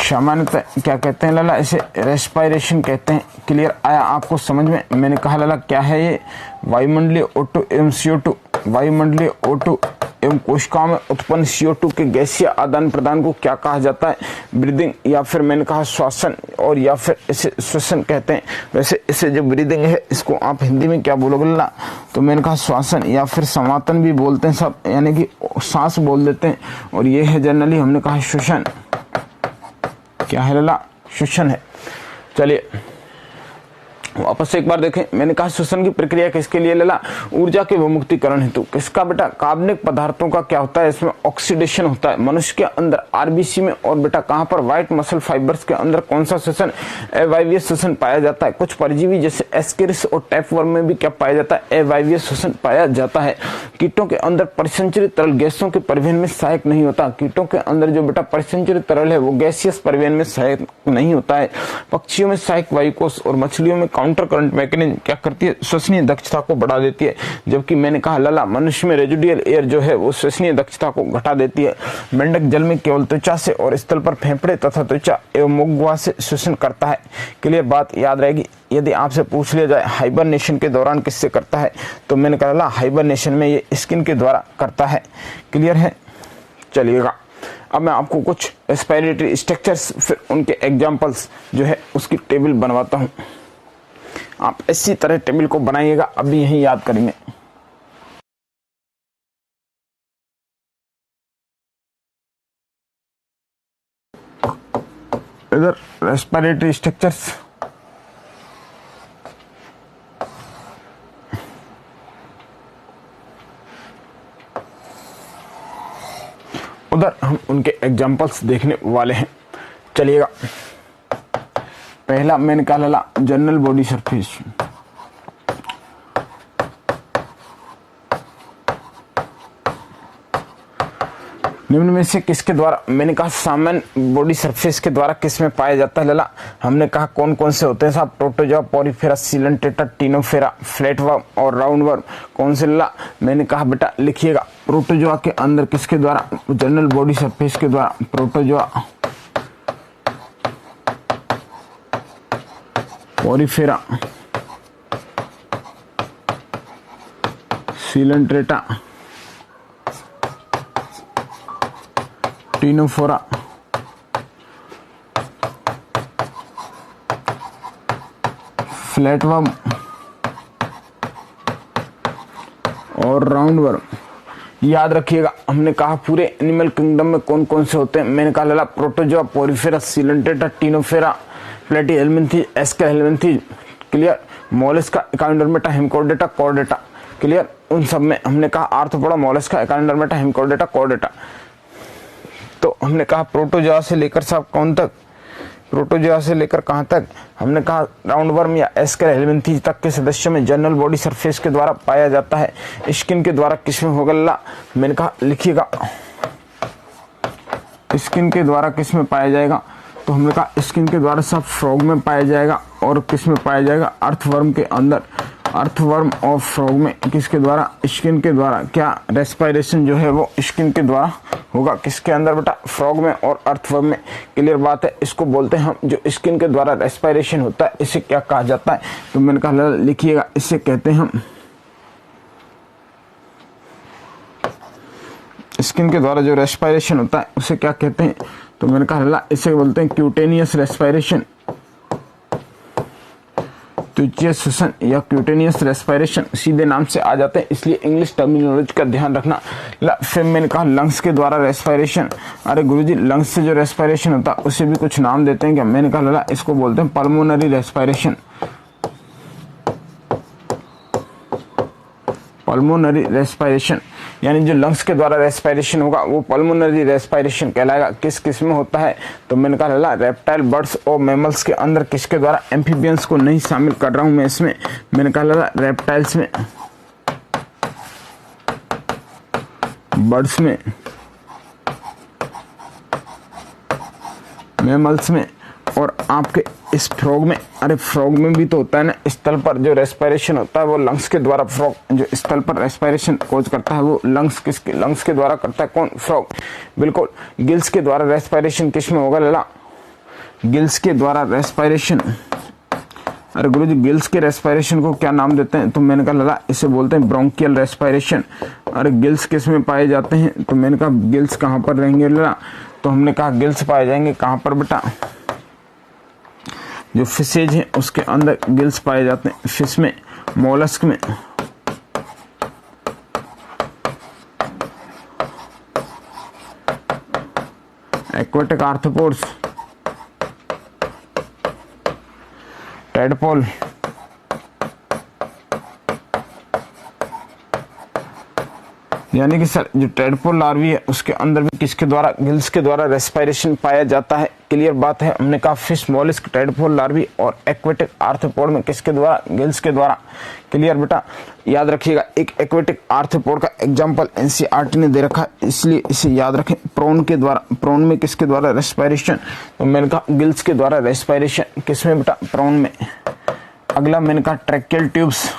सामान्यतः क्या कहते हैं लाला, इसे रेस्पिरेशन कहते हैं। क्लियर आया आपको समझ में। मैंने कहा लाला क्या है ये, वायुमंडलीय O2 एवं CO2, वायुमंडलीय O2 एवं कोशिकाओं में उत्पन्न CO2 के गैसीय आदान प्रदान को क्या कहा जाता है, ब्रीदिंग, या फिर मैंने कहा श्वासन, और या फिर इसे श्वसन कहते हैं। वैसे इसे जो ब्रीदिंग है इसको आप हिंदी में क्या बोलोगे ना, तो मैंने कहा श्वासन या फिर संवातन भी बोलते हैं सब, यानी कि सांस बोल देते हैं, और ये है जनरली हमने कहा श्वसन। क्या है लला, श्वसन है। चलिए वापस से एक बार देखें, मैंने कहा श्वसन की प्रक्रिया किसके लिए लला, ऊर्जा के विमुक्तिकरण हेतु। किसका बेटा, कार्बनिक पदार्थों का क्या होता है, इसमें ऑक्सीडेशन होता है। मनुष्य के अंदर आरबीसी में और बेटा कहां पर, व्हाइट मसल फाइबर्स के अंदर कौन सा श्वसन, अवायवीय श्वसन पाया जाता है। कुछ परजीवी जैसे एस्केरिस और टैपवर्म में भी क्या पाया जाता है, अवायवीय श्वसन पाया जाता है। कीटों के अंदर परिसंचरित तरल गैसों के परिवहन में सहायक नहीं होता। कीटों के अंदर जो बेटा परिसंचरित तरल है वो गैसियस परिवहन में सहायक नहीं होता है। पक्षियों में सहायक वायुकोष और मछलियों में काउंटर करंट मैकेनिज्म क्या करती है, श्वसनीय दक्षता को बढ़ा देती है। जबकि मैंने कहा लला मनुष्य में रेजिडुअल एयर जो है वो श्वसनीय दक्षता को घटा देती है। मेंढक जल में केवल त्वचा से और स्थल पर फेफड़े तथा त्वचा एवं मुख गुहा से श्वसन करता है। क्लियर बात याद रहेगी। यदि आपसे पूछ लिया जाए हाइबरनेशन के दौरान किससे करता है, तो मैंने कहा ला हाइबरनेशन में ये स्किन के द्वारा करता है। क्लियर है। चलिएगा अब मैं आपको कुछ रेस्पिरेटरी स्ट्रक्चर्स फिर उनके एग्जांपल्स जो है उसकी टेबल बनवाता हूं। आप इसी तरह टेबल को बनाइएगा, अभी यही याद करेंगे। इधर रेस्पिरेटरी स्ट्रक्चर्स, उधर हम उनके एग्जाम्पल्स देखने वाले हैं। चलिएगा, पहला मैंने निकाला जनरल बॉडी सरफेस। निम्न में से किसके द्वारा, मैंने कहा सामान्य बॉडी सरफेस के द्वारा किस में पाया जाता है लला। हमने कहा कौन कौन से होते हैं साहब, प्रोटोजोआ, पोरिफेरा, सीलेंटेटा, टीनोफेरा, फ्लैटवर्म और राउंडवर्म। कौन से लला, मैंने कहा बेटा लिखिएगा, प्रोटोजोआ के अंदर किसके द्वारा, जनरल बॉडी सरफेस के द्वारा protozoa, Porifera, Coelenterata, Ctenophora, flatworm और राउंडवर्म। याद रखिएगा, हमने कहा पूरे एनिमल किंगडम में कौन कौन से होते हैं। मैंने कहा लला protozoa, porifera, coelenterata, ctenophora, platyhelminthes, aschelminthes, clear, mollusca, echinodermata, hemichordata, chordata, clear. उन सब में हमने कहा arthropoda, mollusca, echinodermata, hemichordata, chordata. तो हमने कहा प्रोटोजोआ से लेकर साहब कौन तक, प्रोटोजोआ से लेकर कहां तक, हमने कहा राउंडवर्म या एस्कर हेलमिन्थीज तक के सदस्यों में जनरल बॉडी सरफेस के द्वारा पाया जाता है। स्किन के द्वारा किसमें होगा लला, मैंने कहा लिखिएगा, स्किन के द्वारा किसमें पाया जाएगा, तो हमने कहा स्किन के द्वारा सब फ्रॉग में पाया जाएगा। और किसमें पाया जाएगा, अर्थवर्म के अंदर, अर्थवर्म और फ्रॉग में किसके द्वारा, स्किन के द्वारा। क्या रेस्पिरेशन जो है वो स्किन के द्वारा होगा, किसके अंदर बेटा, फ्रॉग में और अर्थवर्म में। क्लियर बात है, इसको बोलते हैं हम, जो स्किन के द्वारा रेस्पिरेशन होता है इसे क्या कहा जाता है, तो मैंने कहा लिखिएगा, इसे कहते हैं हम, स्किन के द्वारा जो रेस्पिरेशन होता है उसे क्या कहते हैं, तो मैंने कहा इसे बोलते हैं क्यूटेनियस रेस्पिरेशन, त्वचीय श्वसन या क्यूटेनियस रेस्पिरेशन, सीधे नाम से आ जाते हैं, इसलिए इंग्लिश टर्मिनोलॉजी का ध्यान रखना। फिर मैंने कहा लंग्स के द्वारा रेस्पिरेशन, अरे गुरुजी लंग्स से जो रेस्पिरेशन होता है उसे भी कुछ नाम देते हैं क्या, मैंने कहा इसको बोलते हैं पल्मोनरी रेस्पिरेशन, पल्मोनरी रेस्पिरेशन, यानी जो लंग्स के द्वारा रेस्पिरेशन होगा वो पल्मोनरी रेस्पिरेशन कहलाएगा। किस किस में होता है, तो मैंने कहा रेप्टाइल, बर्ड्स और मैमल्स के अंदर किसके द्वारा, एम्फीबियंस को नहीं शामिल कर रहा हूं मैं इसमें, मैंने कहा रेप्टाइल्स में, बर्ड्स में, मैमल्स में, और आपके इस फ्रॉग में, अरे फ्रॉग में भी तो होता है ना, स्थल पर जो रेस्पिरेशन होता है वो लंग्स के द्वारा, फ्रॉग जो स्थल पर रेस्पिरेशन कोज करता है वो लंग्स के द्वारा करता है, कौन, फ्रॉग, बिल्कुल। गिल्स के द्वारा रेस्पिरेशन किस में होगा लला, गिल्स के द्वारा रेस्पिरेशन, अरे गुरुजी गिल्स के रेस्पिरेशन को क्या नाम देते हैं, तो मैंने कहा लला इसे बोलते हैं ब्रोंकियल रेस्पिरेशन। अरे गिल्स किस में पाए जाते हैं, तो मैंने कहा गिल्स कहाँ पर रहेंगे लला, तो हमने कहा गिल्स पाए जाएंगे कहाँ पर बेटा, जो फिशेज है उसके अंदर गिल्स पाए जाते हैं, फिश में, मोलस्क में, एक्वेटिक आर्थ्रोपोड्स, टैडपोल, यानी कि सर जो टैडपोल लार्वी है उसके अंदर भी किसके द्वारा, गिल्स के द्वारा रेस्पिरेशन पाया जाता है। क्लियर बात है, हमने कहा फिश, मॉलिस्क, टैडपोल लार्वी और एक्वेटिक आर्थ्रोपोड में किसके द्वारा, गिल्स के द्वारा। क्लियर बेटा, याद रखिएगा, एक एक्वेटिक आर्थ्रोपोड का एग्जांपल एनसीईआरटी ने दे रखा है इसलिए इसे याद रखें, प्रोन के द्वारा, प्रोन में किसके द्वारा रेस्पिरेशन, तो मैंने कहा गिल्स के द्वारा रेस्पिरेशन, किसमें बेटा, प्रोन में। अगला मैंने कहा ट्रैकियल ट्यूब्स,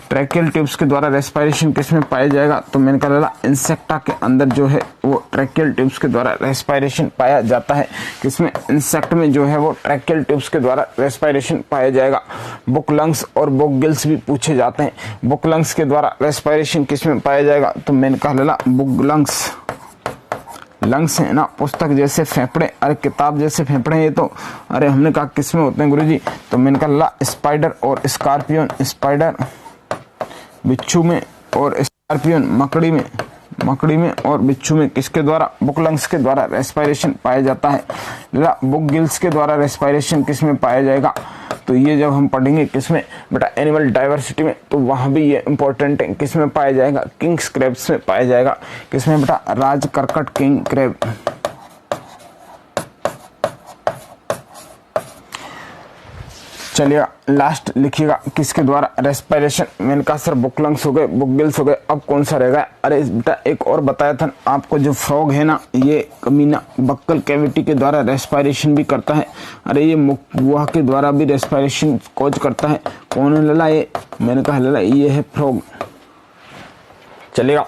ट्रैकियल ट्यूब्स के द्वारा रेस्पिरेशन किसमें पाया जाएगा, तो मैंने कहा इंसेक्टा के अंदर जो है वो ट्रैकियल ट्यूब्स के द्वारा रेस्पिरेशन पाया जाता है। किसमें, इंसेक्ट में जो है वो ट्रैकियल ट्यूब्स के द्वारा रेस्पिरेशन पाया जाएगा। बुक लंग्स और बुक गिल्स भी पूछे जाते हैं। बुक लंग्स के द्वारा रेस्पिरेशन किसमें पाया जाएगा, तो मैंने कहा बुक लंग्स, लंग्स है ना पुस्तक जैसे फेफड़े, अरे किताब जैसे फेफड़े ये तो, अरे हमने कहा किसमें होते हैं गुरुजी, तो मैंने कहा स्पाइडर और स्कॉर्पियन, स्पाइडर बिच्छू में और स्कॉर्पियन मकड़ी में, मकड़ी में और बिच्छू में किसके द्वारा, बुक लंग्स के द्वारा रेस्पिरेशन पाया जाता है। बुक गिल्स के द्वारा रेस्पिरेशन किसमें पाया जाएगा, तो ये जब हम पढ़ेंगे किसमें बेटा, एनिमल डाइवर्सिटी में, तो वहां भी ये इंपॉर्टेंट है। किसमें पाया जाएगा, किंग्स क्रैब्स में पाया जाएगा। किसमें बेटा, राज करकट किंग क्रैब। चलिएगा लास्ट लिखिएगा, किसके द्वारा रेस्पिरेशन। मैंने कहा सर बुक लंग्स हो गए, बुक गिल्स हो गए, अब कौन सा रहेगा। अरे बेटा एक और बताया था आपको, जो फ्रॉग है ना, ये कमीना बक्कल कैविटी के द्वारा रेस्पिरेशन भी करता है। अरे ये मुख गुहा के द्वारा भी रेस्पिरेशन कॉज करता है। कौन है लला ये, मैंने कहा लला ये है फ्रॉग। चलेगा,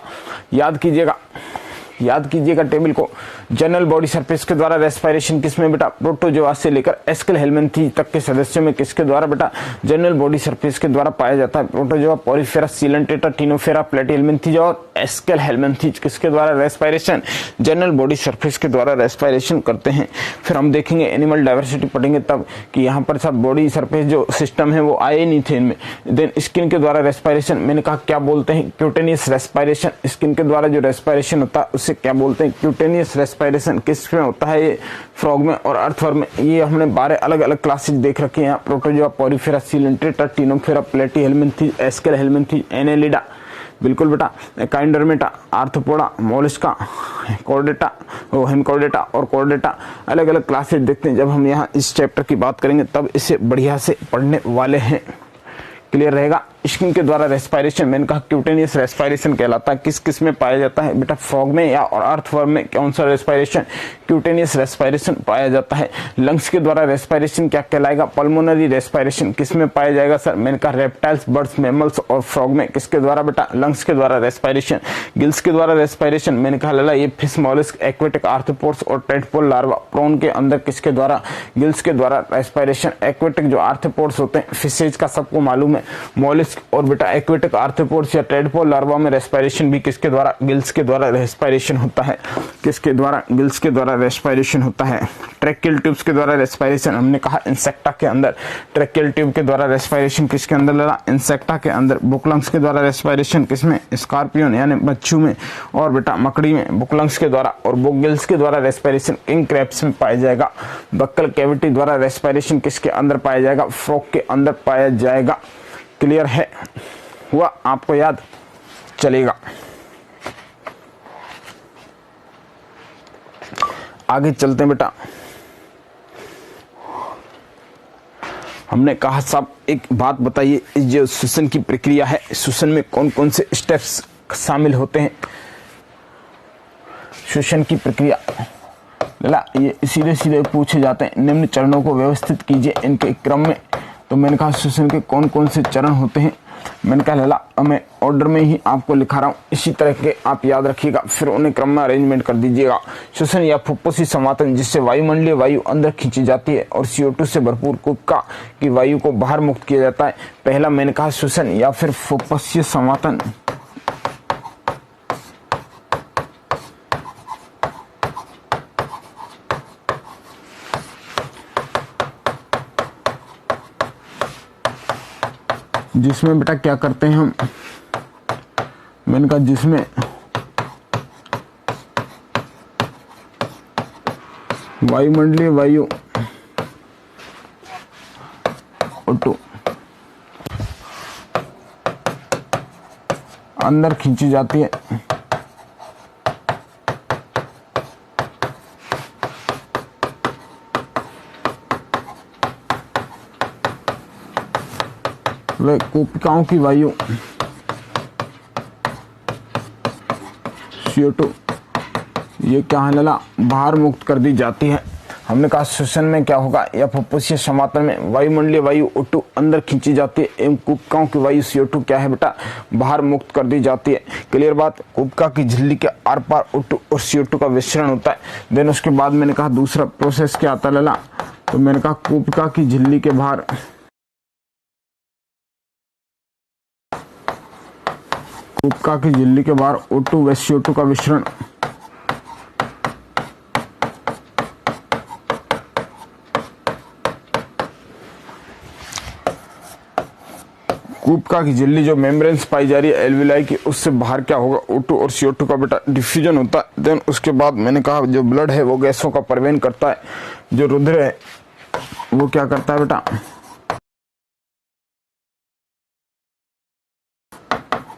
याद कीजिएगा टेबल को। जनरल बॉडी सरफेस के द्वारा रेस्पिरेशन किसमें बेटा, प्रोटोजोआ से लेकर एस्केल हेलमिन्थी तक के सदस्यों में किसके द्वारा बेटा, जनरल बॉडी सरफेस के द्वारा पाया जाता है। प्रोटोजोआ, पॉलीफेरा, सीलेंटेटा, टिनोफेरा, प्लेटीहेलमिन्थीज और एस्केल हेलमिन्थीज किसके द्वारा रेस्पिरेशन, जनरल बॉडी सरफेस के द्वारा रेस्पिरेशन करते हैं। फिर हम देखेंगे एनिमल डाइवर्सिटी पढ़ेंगे तब कि यहाँ पर सब बॉडी सरफेस जो सिस्टम है वो आए नहीं थे इनमें। देन स्किन के द्वारा रेस्पिरेशन, मैंने कहा क्या बोलते हैं, क्यूटेनियस रेस्पिरेशन। स्किन के द्वारा जो रेस्पिरेशन होता है उसे क्या बोलते हैं, क्यूटेनियस रेस्पिरेशन। किस में होता है ये, फ्रॉग में और अर्थवर्म में। ये हमने 12 अलग अलग क्लासेस देख रखी हैं, protozoa, Porifera, Coelenterata, टिनोफेरा, प्लेटीहेलमिन्थीज, SQL हेलमिन्थीज, Annelida, बिल्कुल बेटा, काइंडरमेटा, आर्थ्रोपोडा, मोलस्का, कॉर्डेटा, हेमकॉर्डेटा और कॉर्डेटा। अलग अलग क्लासेस देखते हैं। जब हम यहाँ इस चैप्टर की बात करेंगे तब इसे बढ़िया से पढ़ने वाले हैं। क्लियर रहेगा। स्किन के द्वारा रेस्पिरेशन, मैंने कहा क्यूटेनियस रेस्पिरेशन कहलाता है। किस किस में पाया जाता है बेटा, फ्रॉग में या और अर्थवर्म में कौन सा रेस्पिरेशन, क्यूटेनियस रेस्पिरेशन पाया जाता है। लंग्स के द्वारा रेस्पिरेशन क्या कहलाएगा, पल्मोनरी रेस्पिरेशन। किस में पाया जाएगा सर, मैंने कहा रेप्टाइल्स, बर्ड्स, मैमल्स और फ्रॉग में। किसके द्वारा बेटा, लंग्स के द्वारा रेस्पिरेशन। गिल्स के द्वारा रेस्पिरेशन, मैंने कहा लला ये फिश, मॉलस्क, एक्वेटिक आर्थ्रोपोड्स और टेडपोल लार्वा। प्रॉन के अंदर किसके द्वारा, गिल्स के द्वारा रेस्पिरेशन। एक्वेटिक जो आर्थ्रोपोड्स होते हैं, फिशेज का सबको मालूम है, मॉलस्क और बेटा एक्वेटिक आर्थ्रोपोड्स या टेडपोल लार्वा में रेस्पिरेशन भी किसके द्वारा, गिल्स के द्वारा रेस्पिरेशन होता है। किसके द्वारा, गिल्स के द्वारा रेस्पिरेशन होता है। ट्रैकियल ट्यूब्स के द्वारा रेस्पिरेशन, हमने कहा इंसेक्टा के अंदर। ट्रैकियल ट्यूब के द्वारा रेस्पिरेशन किसके अंदर लगा, इंसेक्टा के अंदर। बुकलंग्स के द्वारा रेस्पिरेशन किसमें, स्कॉर्पियन यानी बच्चू में और बेटा मकड़ी में, बुकलंग्स के द्वारा। और बुकगिल्स के द्वारा रेस्पिरेशन किंग क्रैब्स में पाया जाएगा। बक्कल कैविटी द्वारा रेस्पिरेशन किसके अंदर पाया जाएगा, फ्रॉग के अंदर पाया जाएगा। क्लियर है, हुआ आपको याद। चलेगा आगे चलते हैं बेटा। हमने कहा साहब एक बात बताइए, इस जो श्वसन की प्रक्रिया है, श्वसन में कौन कौन से स्टेप्स शामिल होते हैं। श्वसन की प्रक्रिया ला ये सीधे सीधे पूछे जाते हैं। निम्न चरणों को व्यवस्थित कीजिए इनके क्रम में। तो मैंने कहा श्वसन के कौन कौन से चरण होते हैं। मैंने कहा लला मैं ऑर्डर में ही आपको लिखा रहा हूँ, इसी तरह के आप याद रखिएगा, फिर उन्हें क्रम में अरेंजमेंट कर दीजिएगा। श्वसन या फुफ्फुसी संवातन, जिससे वायुमंडलीय वायु अंदर खींची जाती है और CO2 से भरपूर कुबका की वायु को बाहर मुक्त किया जाता है। पहला मैंने कहा श्वसन या फिर फुफ्फुसीय संवातन। जिसमें बेटा क्या करते हैं हम, मैंने कहा जिसमें वायुमंडलीय वायु O2 अंदर खींची जाती है। वे कोशिकाओं की वायु CO2 ये क्या है लला, बाहर मुक्त कर दी जाती है। हमने कहा श्वसन में क्या होगा, या फुफ्फुसीय संवातन में वायुमंडलीय वायु O2 अंदर खींची जाती है एवं कुबकाओं की वायु CO2 क्या है बेटा, बाहर मुक्त कर दी जाती है। क्लियर बात। कुबका की झिल्ली के आर पार O2 और CO2 का मिश्रण होता है। देन उसके बाद मैंने कहा दूसरा प्रोसेस क्या आता है लला, तो मैंने कहा कुबका की झिल्ली के बाहर कुबका की झिल्ली के बाहर O2 व CO2 का मिश्रण कुबका की झिल्ली जो मेम्ब्रेन्स पाई जा रही है एल्विलाई की, उससे बाहर क्या होगा, O2 और CO2 का बेटा डिफ्यूजन होता है। देन उसके बाद मैंने कहा जो ब्लड है वो गैसों का परिवहन करता है, जो रुधिर है वो क्या करता है बेटा,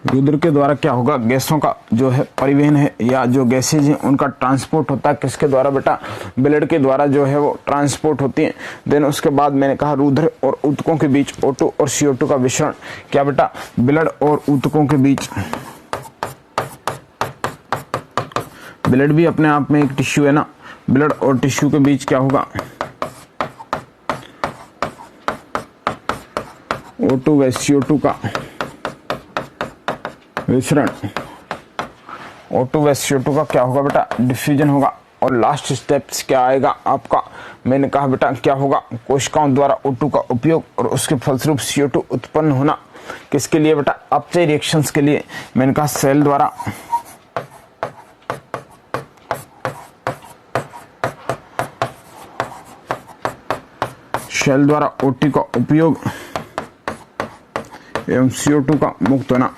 रुधिर के द्वारा क्या होगा, गैसों का जो है परिवहन है या जो गैसेज हैं उनका ट्रांसपोर्ट होता है। किसके द्वारा बेटा, ब्लड के द्वारा जो है वो ट्रांसपोर्ट होती है। देन उसके बाद मैंने कहा रुधिर और ऊतकों के बीच O2 और CO2 का मिश्रण, क्या बेटा, ब्लड और ऊतकों के बीच, ब्लड भी अपने आप में एक टिश्यू है ना, ब्लड और टिश्यू के बीच क्या होगा, O2 व CO2 का मिश्रण, O2 व CO2 का क्या होगा बेटा, डिफ्यूजन होगा। और लास्ट स्टेप्स क्या आएगा आपका, मैंने कहा बेटा क्या होगा, कोशिकाओं द्वारा O2 का उपयोग और उसके फलस्वरूप CO2 उत्पन्न होना। किसके लिए बेटा, अपचय रिएक्शंस के लिए। मैंने कहा सेल द्वारा O2 का उपयोग एवं CO2 का मुक्त होना।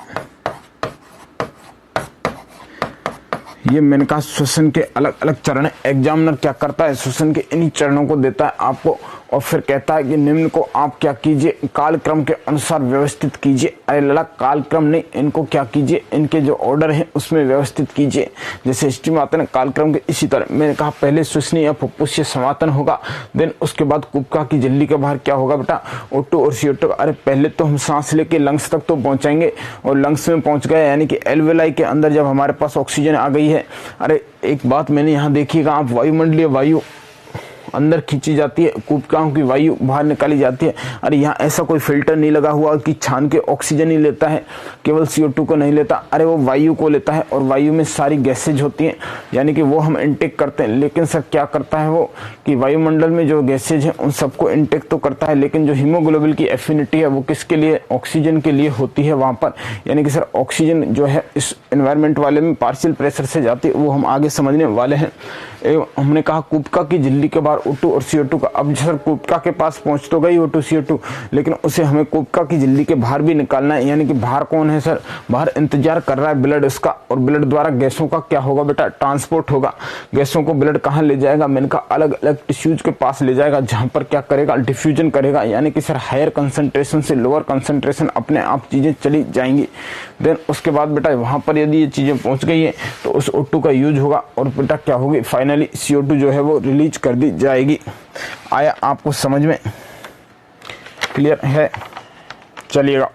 ये मैंने कहा श्वसन के अलग अलग चरण है। एग्जामिनर क्या करता है, श्वसन के इन्हीं चरणों को देता है आपको और फिर कहता है कि निम्न को आप क्या कीजिए, कालक्रम के अनुसार व्यवस्थित कीजिए। अरे लला, कालक्रम नहीं, इनको क्या कीजिए, इनके जो ऑर्डर है उसमें व्यवस्थित कीजिए। जैसे हिस्ट्री में आते हैं कालक्रम के, इसी तरह मैंने कहा पहले श्वसनीय या फुफ्फुसीय समातन होगा, देन उसके बाद कुबका की झिल्ली के बाहर क्या होगा बेटा, O2 और CO2। अरे पहले तो हम सांस लेके लंग्स तक तो पहुंचाएंगे और लंग्स में पहुंच गए यानी कि एल्वेलाई के अंदर जब हमारे पास ऑक्सीजन आ गई है। अरे एक बात मैंने यहाँ देखिएगा, आप वायुमंडलीय वायु अंदर खींची जाती है, कुबकाओं की वायु बाहर निकाली जाती है। अरे यहाँ ऐसा कोई फिल्टर नहीं लगा हुआ कि छान के ऑक्सीजन ही लेता है, केवल CO2 को नहीं लेता। अरे वो वायु को लेता है और वायु में सारी गैसेज होती हैं, यानी कि वो हम इनटेक करते हैं। लेकिन सर क्या करता है वो कि वायुमंडल में जो गैसेज हैं उन सबको इनटेक तो करता है, लेकिन जो हीमोग्लोबिन की एफिनिटी है वो किसके लिए, ऑक्सीजन के लिए होती है वहां पर। यानी कि सर ऑक्सीजन जो है इस एनवायरमेंट वाले में पार्शियल प्रेशर से जाती है, वो हम आगे समझने वाले हैं। हमने कहा कुबका की झिल्ली के बाहर O2 और CO2 का। अब सर कुबका के पास पहुंच तो गई O2 CO2, लेकिन उसे हमें कुबका की झिल्ली के बाहर भी निकालना है। यानी कि बाहर कौन है सर, बाहर इंतजार कर रहा है ब्लड उसका, और ब्लड द्वारा गैसों का क्या होगा बेटा, ट्रांसपोर्ट होगा। गैसों को ब्लड कहाँ ले जाएगा, मैंने कहा अलग अलग टिश्यूज के पास ले जाएगा, जहां पर क्या करेगा, डिफ्यूजन करेगा। यानी कि सर हायर कंसंट्रेशन से लोअर कंसंट्रेशन अपने आप चीजें चली जाएंगी। देन उसके बाद बेटा वहां पर यदि ये चीजें पहुंच गई है तो उस O2 का यूज होगा और बेटा क्या होगी, फाइनली CO2 जो है वो रिलीज कर दी जाएगी। आया आपको समझ में, क्लियर है? चलिएगा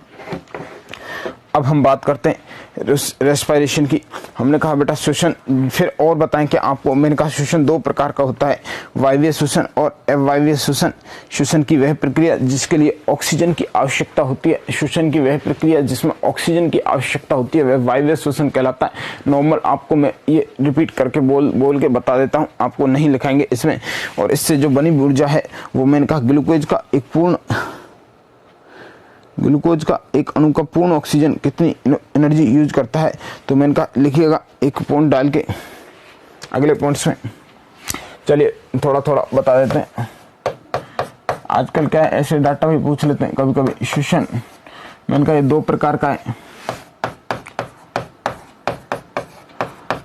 अब हम बात करते हैं रेस्पिरेशन की। हमने कहा बेटा श्वसन, फिर और बताएं कि आपको, मैंने कहा श्वसन दो प्रकार का होता है, वायवीय श्वसन और अवायवीय श्वसन। श्वसन की वह प्रक्रिया जिसके लिए ऑक्सीजन की आवश्यकता होती है, श्वसन की वह प्रक्रिया जिसमें ऑक्सीजन की आवश्यकता होती है, वह वायवीय श्वसन कहलाता है। नॉर्मल आपको मैं ये रिपीट करके बोल के बता देता हूँ, आपको नहीं लिखाएंगे इसमें। और इससे जो बनी ऊर्जा है वो मैंने कहा ग्लूकोज का एक अणु का पूर्ण ऑक्सीजन कितनी एनर्जी यूज करता है, तो मैंने कहा लिखिएगा एक पॉइंट डाल के अगले पॉइंट्स में। चलिए थोड़ा थोड़ा बता देते हैं। आजकल क्या है, ऐसे डाटा भी पूछ लेते हैं कभी कभी। श्वसन मैंने कहा ये दो प्रकार का है,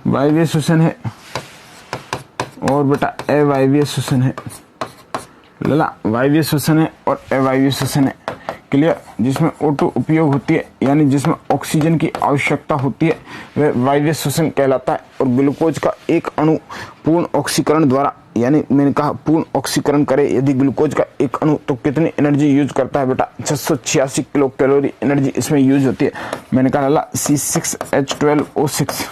वायवीय श्वसन है और बेटा अवायवीय श्वसन है। लला, वायवीय श्वसन है और अवायवीय श्वसन है, क्लियर। जिसमें O2 उपयोग होती है यानी जिसमें ऑक्सीजन की आवश्यकता होती है वह वायवीय श्वसन कहलाता है। और ग्लूकोज का एक अणु पूर्ण ऑक्सीकरण द्वारा, यानी मैंने कहा पूर्ण ऑक्सीकरण करे यदि ग्लूकोज का एक अणु, तो कितनी एनर्जी यूज करता है बेटा, 686 किलो कैलोरी एनर्जी इसमें यूज होती है। मैंने कहा लला C6H12O6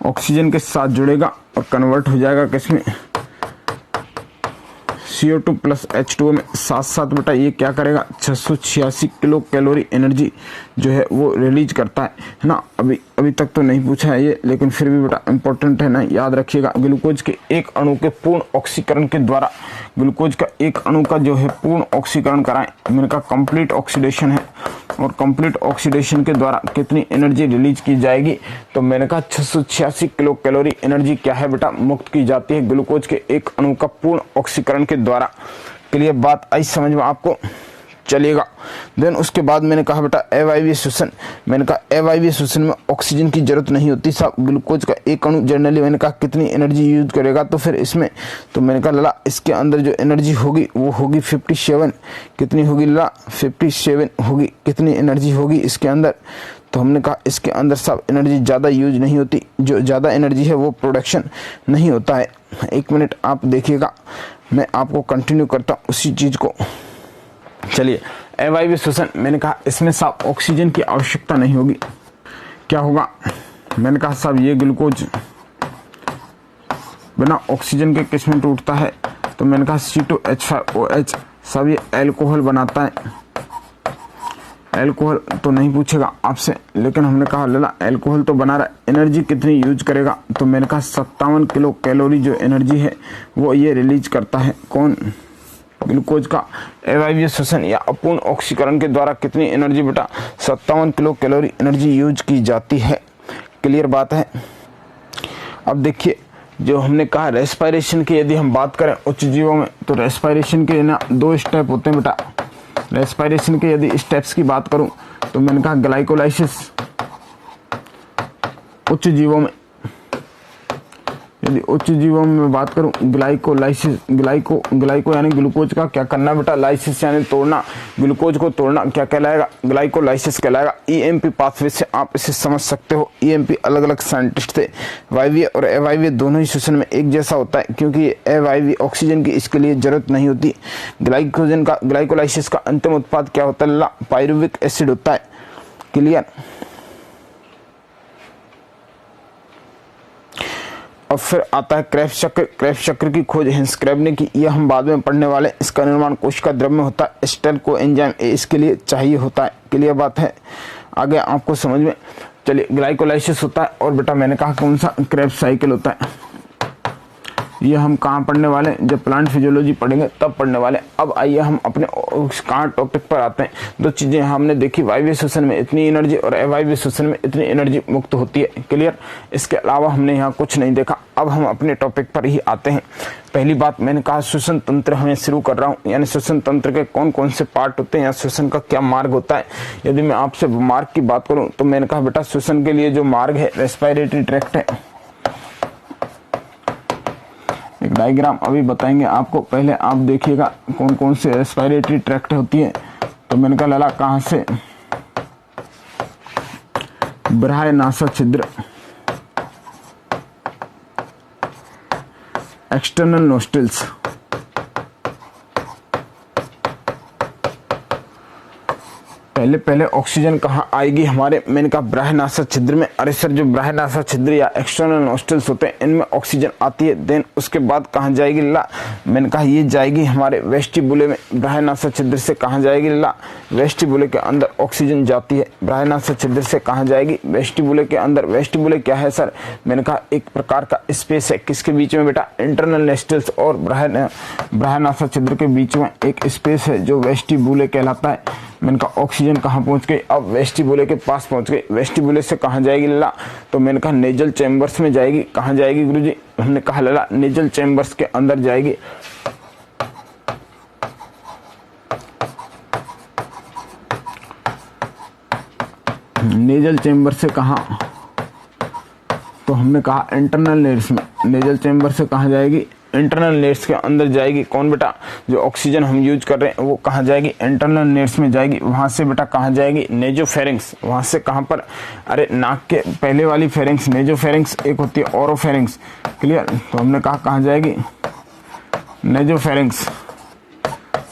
ऑक्सीजन के साथ जुड़ेगा और कन्वर्ट हो जाएगा किसमें, CO2 प्लस H2O में। साथ साथ बेटा ये क्या करेगा, 686 किलो कैलोरी एनर्जी जो है वो रिलीज करता है ना। अभी तक तो नहीं पूछा है ये, लेकिन फिर भी बेटा इंपॉर्टेंट है ना, याद रखिएगा। ग्लूकोज के एक अणु के पूर्ण ऑक्सीकरण के द्वारा, ग्लूकोज का एक अणु का जो है पूर्ण ऑक्सीकरण कराएं, मैंने कहा कंप्लीट ऑक्सीडेशन है, और कंप्लीट ऑक्सीडेशन के द्वारा कितनी एनर्जी रिलीज की जाएगी, तो मैंने कहा 686 किलो कैलोरी एनर्जी क्या है बेटा, मुक्त की जाती है ग्लूकोज के एक अणु का पूर्ण ऑक्सीकरण के द्वारा। क्लियर बात आई समझ में आपको? चलेगा। देन उसके बाद मैंने कहा बेटा अवायवीय श्वसन, मैंने कहा अवायवीय श्वसन में ऑक्सीजन की जरूरत नहीं होती साहब। ग्लूकोज का एक अणु जनरली मैंने कहा कितनी एनर्जी यूज करेगा, तो फिर इसमें तो मैंने कहा लला इसके अंदर जो एनर्जी होगी वो होगी 57, कितनी होगी लला 57 होगी। कितनी एनर्जी होगी इसके अंदर, तो हमने कहा इसके अंदर साहब एनर्जी ज़्यादा यूज नहीं होती, जो ज़्यादा एनर्जी है वो प्रोडक्शन नहीं होता है। एक मिनट आप देखिएगा, मैं आपको कंटिन्यू करता हूँ उसी चीज़ को। चलिए अवायवीय श्वसन, मैंने कहा इसमें साहब ऑक्सीजन की आवश्यकता नहीं होगी। क्या होगा, मैंने कहा साहब ये ग्लूकोज बिना ऑक्सीजन के किस में टूटता है, तो मैंने कहा C2H5OH साहब ये अल्कोहल बनाता है। अल्कोहल तो नहीं पूछेगा आपसे, लेकिन हमने कहा लला अल्कोहल तो बना रहा है, एनर्जी कितनी यूज करेगा, तो मैंने कहा 57 किलो कैलोरी जो एनर्जी है वो ये रिलीज करता है। कौन, ग्लूकोज का अवायवीय श्वसन या अपूर्ण ऑक्सीकरण के द्वारा कितनी एनर्जी बेटा 57 किलो कैलोरी एनर्जी यूज की जाती है। क्लियर बात है। अब देखिए जो हमने कहा रेस्पिरेशन की यदि हम बात करें उच्च जीवों में, तो रेस्पिरेशन के ना 2 स्टेप होते हैं बेटा। रेस्पिरेशन के यदि स्टेप्स की बात करूं तो मैंने कहा ग्लाइकोलाइसिस उच्च जीवों में, यदि उच्च जीवों में मैं बात करूं ग्लाइकोलाइसिस, ग्लाइको यानी ग्लूकोज का क्या करना बेटा, लाइसिस यानी तोड़ना, ग्लूकोज को तोड़ना क्या कहलाएगा, ग्लाइकोलाइसिस कहलाएगा। ईएमपी पाथवे से आप इसे समझ सकते हो। ईएमपी अलग अलग साइंटिस्ट थे, वायवीय और अवायवीय दोनों ही श्वसन में एक जैसा होता है, क्योंकि अवायवीय ऑक्सीजन की इसके लिए जरूरत नहीं होती। ग्लाइकोलाइसिस का अंतिम उत्पाद क्या होता है, पायरुविक एसिड होता है। क्लियर। अब फिर आता है क्रेब्स चक्र। क्रेब्स चक्र की खोज हिंस क्रेब ने की, यह हम बाद में पढ़ने वाले। इसका निर्माण कोशिका द्रव में होता है। स्टेल को एंजाइम इसके लिए चाहिए होता है। क्लियर बात है, आगे आपको समझ में। चलिए ग्लाइकोलाइसिस होता है और बेटा मैंने कहा कौन सा, क्रेब्स साइकिल होता है। ये हम कहाँ पढ़ने वाले, जब प्लांट फिजियोलॉजी पढ़ेंगे तब पढ़ने वाले। अब आइए हम अपने कहाँ टॉपिक पर आते हैं। 2 चीजें हमने देखी, वायवीय श्वसन में इतनी एनर्जी और अवायवीय श्वसन में इतनी एनर्जी मुक्त होती है। क्लियर। इसके अलावा हमने यहाँ कुछ नहीं देखा। अब हम अपने टॉपिक पर ही आते हैं। पहली बात मैंने कहा श्वसन तंत्र हमें शुरू कर रहा हूँ, यानी श्वसन तंत्र के कौन कौन से पार्ट होते हैं या श्वसन का क्या मार्ग होता है। यदि मैं आपसे मार्ग की बात करूँ तो मैंने कहा बेटा श्वसन के लिए जो मार्ग है रेस्पिरेटरी ट्रैक्ट है। एक डायग्राम अभी बताएंगे आपको, पहले आप देखिएगा कौन कौन से रेस्पिरेटरी ट्रैक्ट होती है। तो मैंने कहा लला कहाँ से, बाह्य नासा छिद्र, एक्सटर्नल नोस्ट्रिल्स, पहले ऑक्सीजन कहाँ आएगी हमारे, मैंने कहा बाह्यनासा छिद्र में। अरे सर जो बाह्यनासा छिद्र या एक्सटर्नल नोस्ट्रिल्स होते हैं इनमें ऑक्सीजन आती है। देन उसके बाद कहाँ जाएगी ला, मैंने कहा ये जाएगी हमारे वेस्टिबुले में। बाह्यनासा छिद्र से कहाँ जाएगी ला, वेस्टिबुले के अंदर ऑक्सीजन जाती है। बाह्यनासा छिद्र से कहाँ जाएगी, वेस्टिबुले के अंदर। वेस्टिबुले क्या है सर, मैंने कहा एक प्रकार का स्पेस है, किसके बीच में बेटा, इंटरनल नोस्ट्रिल्स और बाह्यनासा छिद्र के बीच में एक स्पेस है जो वेस्टिबुले कहलाता है। मैंने कहा ऑक्सीजन कहाँ पहुंच गई, अब वेस्टिबुले के पास पहुंच गई। वेस्टिबुले से कहाँ जाएगी लला, तो मैंने कहा नेजल चैम्बर्स में जाएगी। कहाँ जाएगी गुरुजी, हमने कहा लला नेजल चैम्बर्स के अंदर जाएगी। नेजल चैम्बर से कहाँ, तो हमने कहा इंटरनल लेयर्स में। नेजल चैम्बर से कहाँ जाएगी, इंटरनल लेयर्स के अंदर जाएगी। कौन बेटा, जो ऑक्सीजन हम यूज कर रहे हैं वो कहाँ जाएगी, इंटरनल लेयर्स में जाएगी। वहां से बेटा कहाँ जाएगी, नेजोफेरिंक्स। वहां से कहाँ पर, अरे नाक के पहले वाली फेरिंक्स, नेजोफेरिंक्स, एक होती है ओरोफेरिंक्स। क्लियर। तो हमने कहा कहाँ जाएगी, नेजोफेरिंक्स।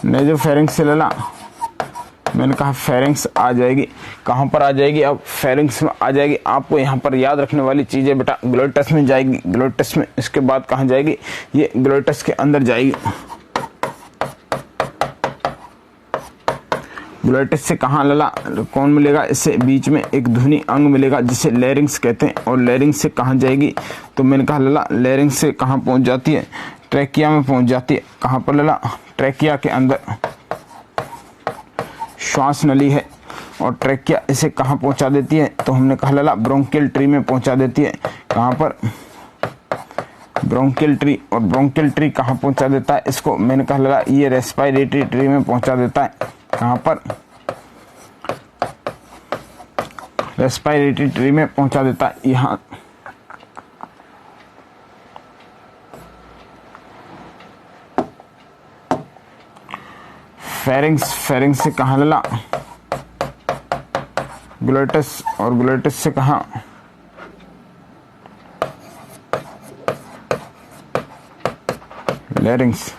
नेजोफेरिंक्स से लेला, मैंने कहा फेरिंक्स आ जाएगी। कहाँ पर आ जाएगी, अब फेरिंक्स में आ जाएगी। आपको यहाँ पर याद रखने वाली चीज है बेटा, ग्लोटस में जाएगी। ग्लोटस में, इसके बाद कहाँ जाएगी, ये ग्लोटस के अंदर जाएगी। ग्लोटस से कहाँ लला, कौन मिलेगा, इससे बीच में एक ध्वनि अंग मिलेगा जिसे लैरिंग्स कहते हैं। और लैरिंग्स से कहाँ जाएगी, तो मैंने कहा लला लैरिंग्स से कहाँ पहुंच जाती है, ट्रैकिया में पहुंच जाती है। कहाँ पर लला, ट्रैकिया के अंदर श्वास नली है और ट्रैकिया इसे कहाँ पहुंचा देती है, तो हमने कहा लला ब्रोंकियल ट्री में पहुंचा देती है। कहाँ पर, ब्रोंकियल ट्री। और ब्रोंकियल ट्री कहाँ पहुंचा देता है इसको, मैंने कहा लला ये रेस्पिरेटरी ट्री में पहुंचा देता है। कहाँ पर, रेस्पिरेटरी ट्री में पहुंचा देता है। यहाँ फेरिंग्स, फेरिंग्स से कहाँ लला, ग्लोटिस, और ग्लोटिस से कहाँ, लैरिंग्स।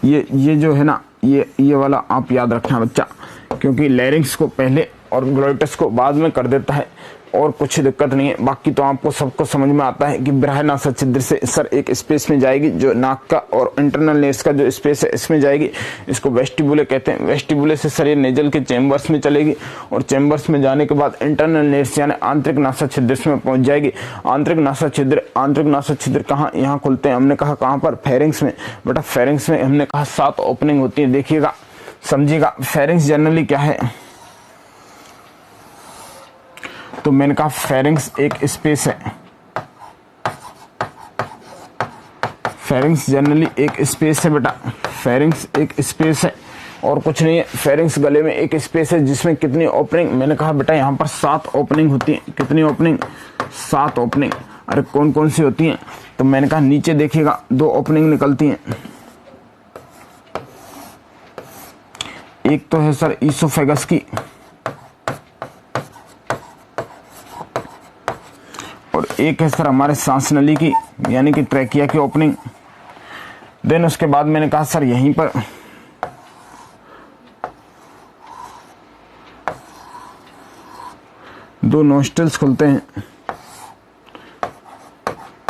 ये जो है ना, ये वाला आप याद रखना बच्चा, क्योंकि लैरिंग्स को पहले और ग्लोटिस को बाद में कर देता है, और कुछ दिक्कत नहीं है। बाकी तो आपको सबको समझ में आता है कि ब्राह्यनासा छिद्र से सर एक स्पेस में जाएगी जो नाक का और इंटरनल नेस का जो स्पेस है इसमें जाएगी, इसको वेस्टिबुले कहते हैं। वेस्टिबुले से सर ये नेजल के चैम्बर्स में चलेगी, और चैम्बर्स में जाने के बाद इंटरनल नेस यानी आंतरिक नासा छिद्र में पहुंच जाएगी। आंतरिक नासा छिद्र कहाँ, यहाँ खुलते हैं, हमने कहा कहाँ पर, फेरिंग्स में। बेटा फेरिंग्स में हमने कहा 7 ओपनिंग होती है। देखिएगा, समझिएगा, फेरिंग्स जनरली क्या है, तो मैंने कहा फेरिंग्स एक स्पेस है। फेरिंग्स जनरली एक स्पेस है बेटा, फेरिंग्स एक स्पेस है और कुछ नहीं है। फेरिंग्स गले में एक स्पेस है जिसमें कितनी ओपनिंग, मैंने कहा बेटा यहाँ पर 7 ओपनिंग होती है। कितनी ओपनिंग, 7 ओपनिंग। अरे कौन कौन सी होती हैं, तो मैंने कहा नीचे देखिएगा 2 ओपनिंग निकलती हैं। एक तो है सर ईसोफेगस की, और एक है सर हमारे सांस नली की यानी कि ट्रैकिया की ओपनिंग। देन उसके बाद मैंने कहा सर यहीं पर दो नोस्ट्रल्स खुलते हैं,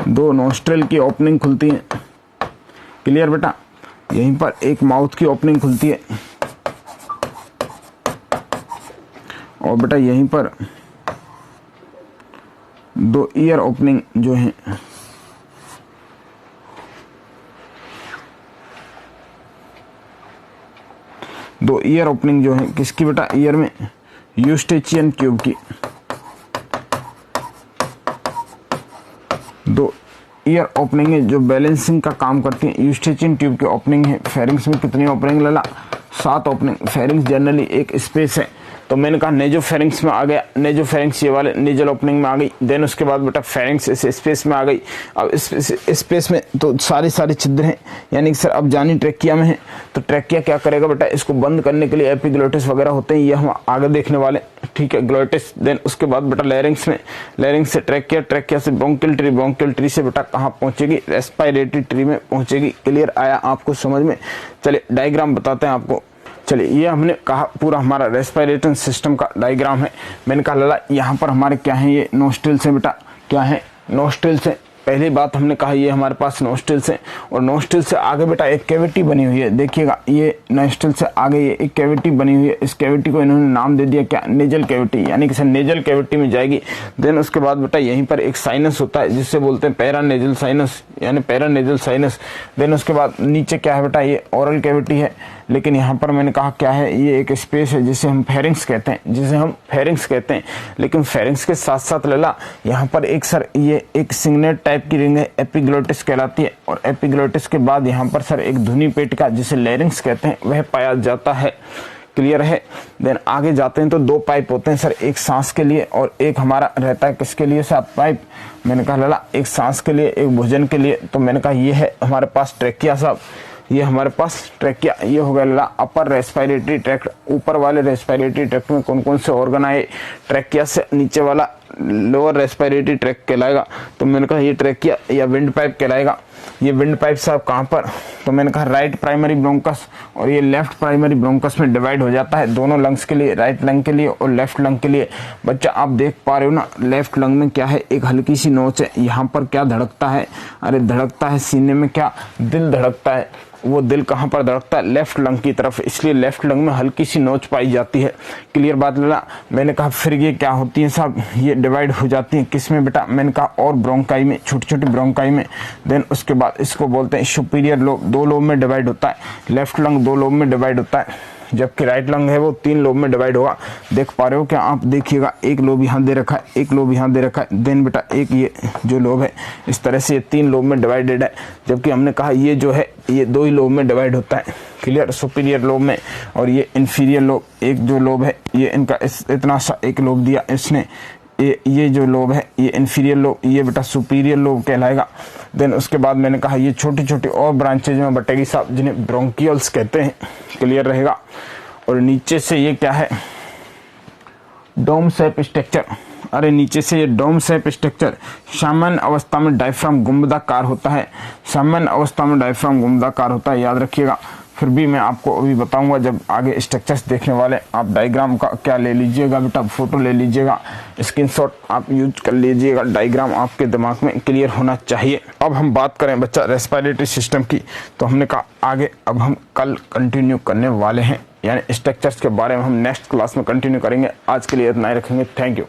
2 नोस्ट्रल की ओपनिंग खुलती है। क्लियर बेटा, यहीं पर एक माउथ की ओपनिंग खुलती है, और बेटा यहीं पर 2 ईयर ओपनिंग जो है, दो ईयर ओपनिंग जो है किसकी बेटा, ईयर में, यूस्टेचियन ट्यूब की। 2 ईयर ओपनिंग है जो बैलेंसिंग का काम करती है। यूस्टेचियन ट्यूब की ओपनिंग है। फेरिंग्स में कितनी ओपनिंग लला, 7 ओपनिंग। फेरिंग्स जनरली एक स्पेस है, तो मैंने कहा नेजोफेरिंग्स में आ गया। नेजोफेरिंग्स ये वाले नेजल ओपनिंग में आ गई। देन उसके बाद बेटा फेरिंग्स इस स्पेस में आ गई। अब इस स्पेस में तो सारे छिद्र हैं, यानी कि सर अब जानी ट्रैकिया में है, तो ट्रैकिया क्या करेगा बेटा, इसको बंद करने के लिए एपिग्लोटिस वगैरह होते हैं, ये हम आगे देखने वाले, ठीक है, ग्लोटिस। देन उसके बाद बेटा लैरिंग्स में, लैरिंग्स से ट्रैकिया, ट्रैकिया से ब्रोंकियल ट्री, ब्रोंकियल ट्री से बेटा कहाँ पहुंचेगी, रेस्पिरेटरी ट्री में पहुंचेगी। क्लियर आया आपको समझ में? चलिए डायग्राम बताते हैं आपको। चलिए ये हमने कहा पूरा हमारा रेस्पिरेटरी सिस्टम का डायग्राम है। मैंने कहा लला यहाँ पर हमारे क्या है, ये नोस्ट्रिल्स है बेटा, क्या है, नोस्ट्रिल्स है। पहली बात हमने कहा ये हमारे पास नोस्ट्रिल्स है, और नोस्ट्रिल से आगे बेटा एक कैविटी बनी हुई है। देखिएगा ये नोस्ट्रिल से आगे ये एक कैविटी बनी हुई है। इस कैविटी को इन्होंने नाम दे दिया क्या, नेजल कैविटी, यानी कि सर नेजल कैविटी में जाएगी। देन उसके बाद बेटा यहीं पर एक साइनस होता है जिससे बोलते हैं पैरानेजल साइनस, यानी पैरानेजल साइनस। देन उसके बाद नीचे क्या है बेटा, ये ओरल कैविटी है, लेकिन यहाँ पर मैंने कहा क्या है, ये एक स्पेस है जिसे हम फेरिंग्स कहते हैं, जिसे हम फेरिंग्स कहते हैं। लेकिन फेरिंग्स के साथ साथ लला यहाँ पर एक सर ये एक सिग्नेट टाइप की रिंग है, एपिग्लोटिस कहलाती है। और एपिग्लोटिस के बाद यहाँ पर सर एक धुनी पेटिका जिसे लैरिंग्स कहते हैं वह पाया जाता है। क्लियर है? देन आगे जाते हैं तो 2 पाइप होते हैं सर, एक सांस के लिए और एक हमारा रहता है किसके लिए सर, पाइप। मैंने कहा लला एक सांस के लिए, एक भोजन के लिए। तो मैंने कहा ये है हमारे पास ट्रैकिया साहब, ये हमारे पास ट्रैकिया। ये हो गया लला अपर रेस्पिरेटरी ट्रैक्ट। ऊपर वाले रेस्पिरेटरी ट्रैक्ट में कौन कौन से ऑर्गन आए, ट्रैकिया से नीचे वाला लोअर रेस्पिरेटरी ट्रैक्ट कहलाएगा। तो मैंने कहा ये ट्रैकिया या विंड पाइप कहलाएगा। ये विंड पाइप साहब कहाँ पर, तो मैंने कहा राइट प्राइमरी ब्रोंकस और ये लेफ्ट प्राइमरी ब्रोंकस में डिवाइड हो जाता है दोनों लंग्स के लिए, राइट लंग के लिए और लेफ्ट लंग के लिए। बच्चा आप देख पा रहे हो ना, लेफ्ट लंग में क्या है, एक हल्की सी नोच है। यहाँ पर क्या धड़कता है, अरे धड़कता है सीने में क्या, दिल धड़कता है। वो दिल कहाँ पर धड़कता है, लेफ्ट लंग की तरफ, इसलिए लेफ्ट लंग में हल्की सी नोच पाई जाती है। क्लियर बात लला? मैंने कहा फिर ये क्या होती है साहब, ये डिवाइड हो जाती है किस में बेटा, मैंने कहा और ब्रोंकाई में, छोटी छोटी ब्रोंकाई में। देन उसके बाद इसको बोलते हैं सुपीरियर लोब, 2 लोब में डिवाइड होता है। लेफ्ट लंग 2 लोब में डिवाइड होता है। जबकि राइट लंग है वो 3 लोब में डिवाइड होगा। देख पा रहे हो क्या आप? देखिएगा, एक लोब यहाँ दे रखा है, एक लोब यहाँ दे रखा है, देन बेटा एक ये जो लोब है इस तरह से ये 3 लोब में डिवाइडेड है। जबकि हमने कहा ये जो है ये 2 ही लोब में डिवाइड होता है, क्लियर, सुपीरियर लोब में और ये इन्फीरियर लोब। एक जो लोब है ये इनका इतना सा एक लोब दिया इसने, ये जो लोब है ये इन्फीरियर लोब, ये बेटा सुपीरियर लोब कहलाएगा। देन उसके बाद मैंने कहा ये छोटी छोटी और ब्रांचेज में बटेगी साहब, जिन्हें ब्रोंकियल्स कहते हैं, क्लियर रहेगा। और नीचे से ये क्या है? Dome shape structure. अरे नीचे से ये डोम शेप स्ट्रक्चर सामान्य अवस्था में डायफ्राम गुंबदाकार होता है, सामान्य अवस्था में डायफ्राम गुंबदाकार होता है, याद रखिएगा। फिर भी मैं आपको अभी बताऊंगा जब आगे स्ट्रक्चर्स देखने वाले। आप डायग्राम का क्या ले लीजिएगा बेटा, फोटो ले लीजिएगा, स्क्रीनशॉट आप यूज कर लीजिएगा, डायग्राम आपके दिमाग में क्लियर होना चाहिए। अब हम बात करें बच्चा रेस्पिरेटरी सिस्टम की, तो हमने कहा आगे अब हम कल कंटिन्यू करने वाले हैं, यानी स्ट्रक्चर्स के बारे में हम नेक्स्ट क्लास में कंटिन्यू करेंगे। आज के लिए इतना ही रखेंगे। Thank you.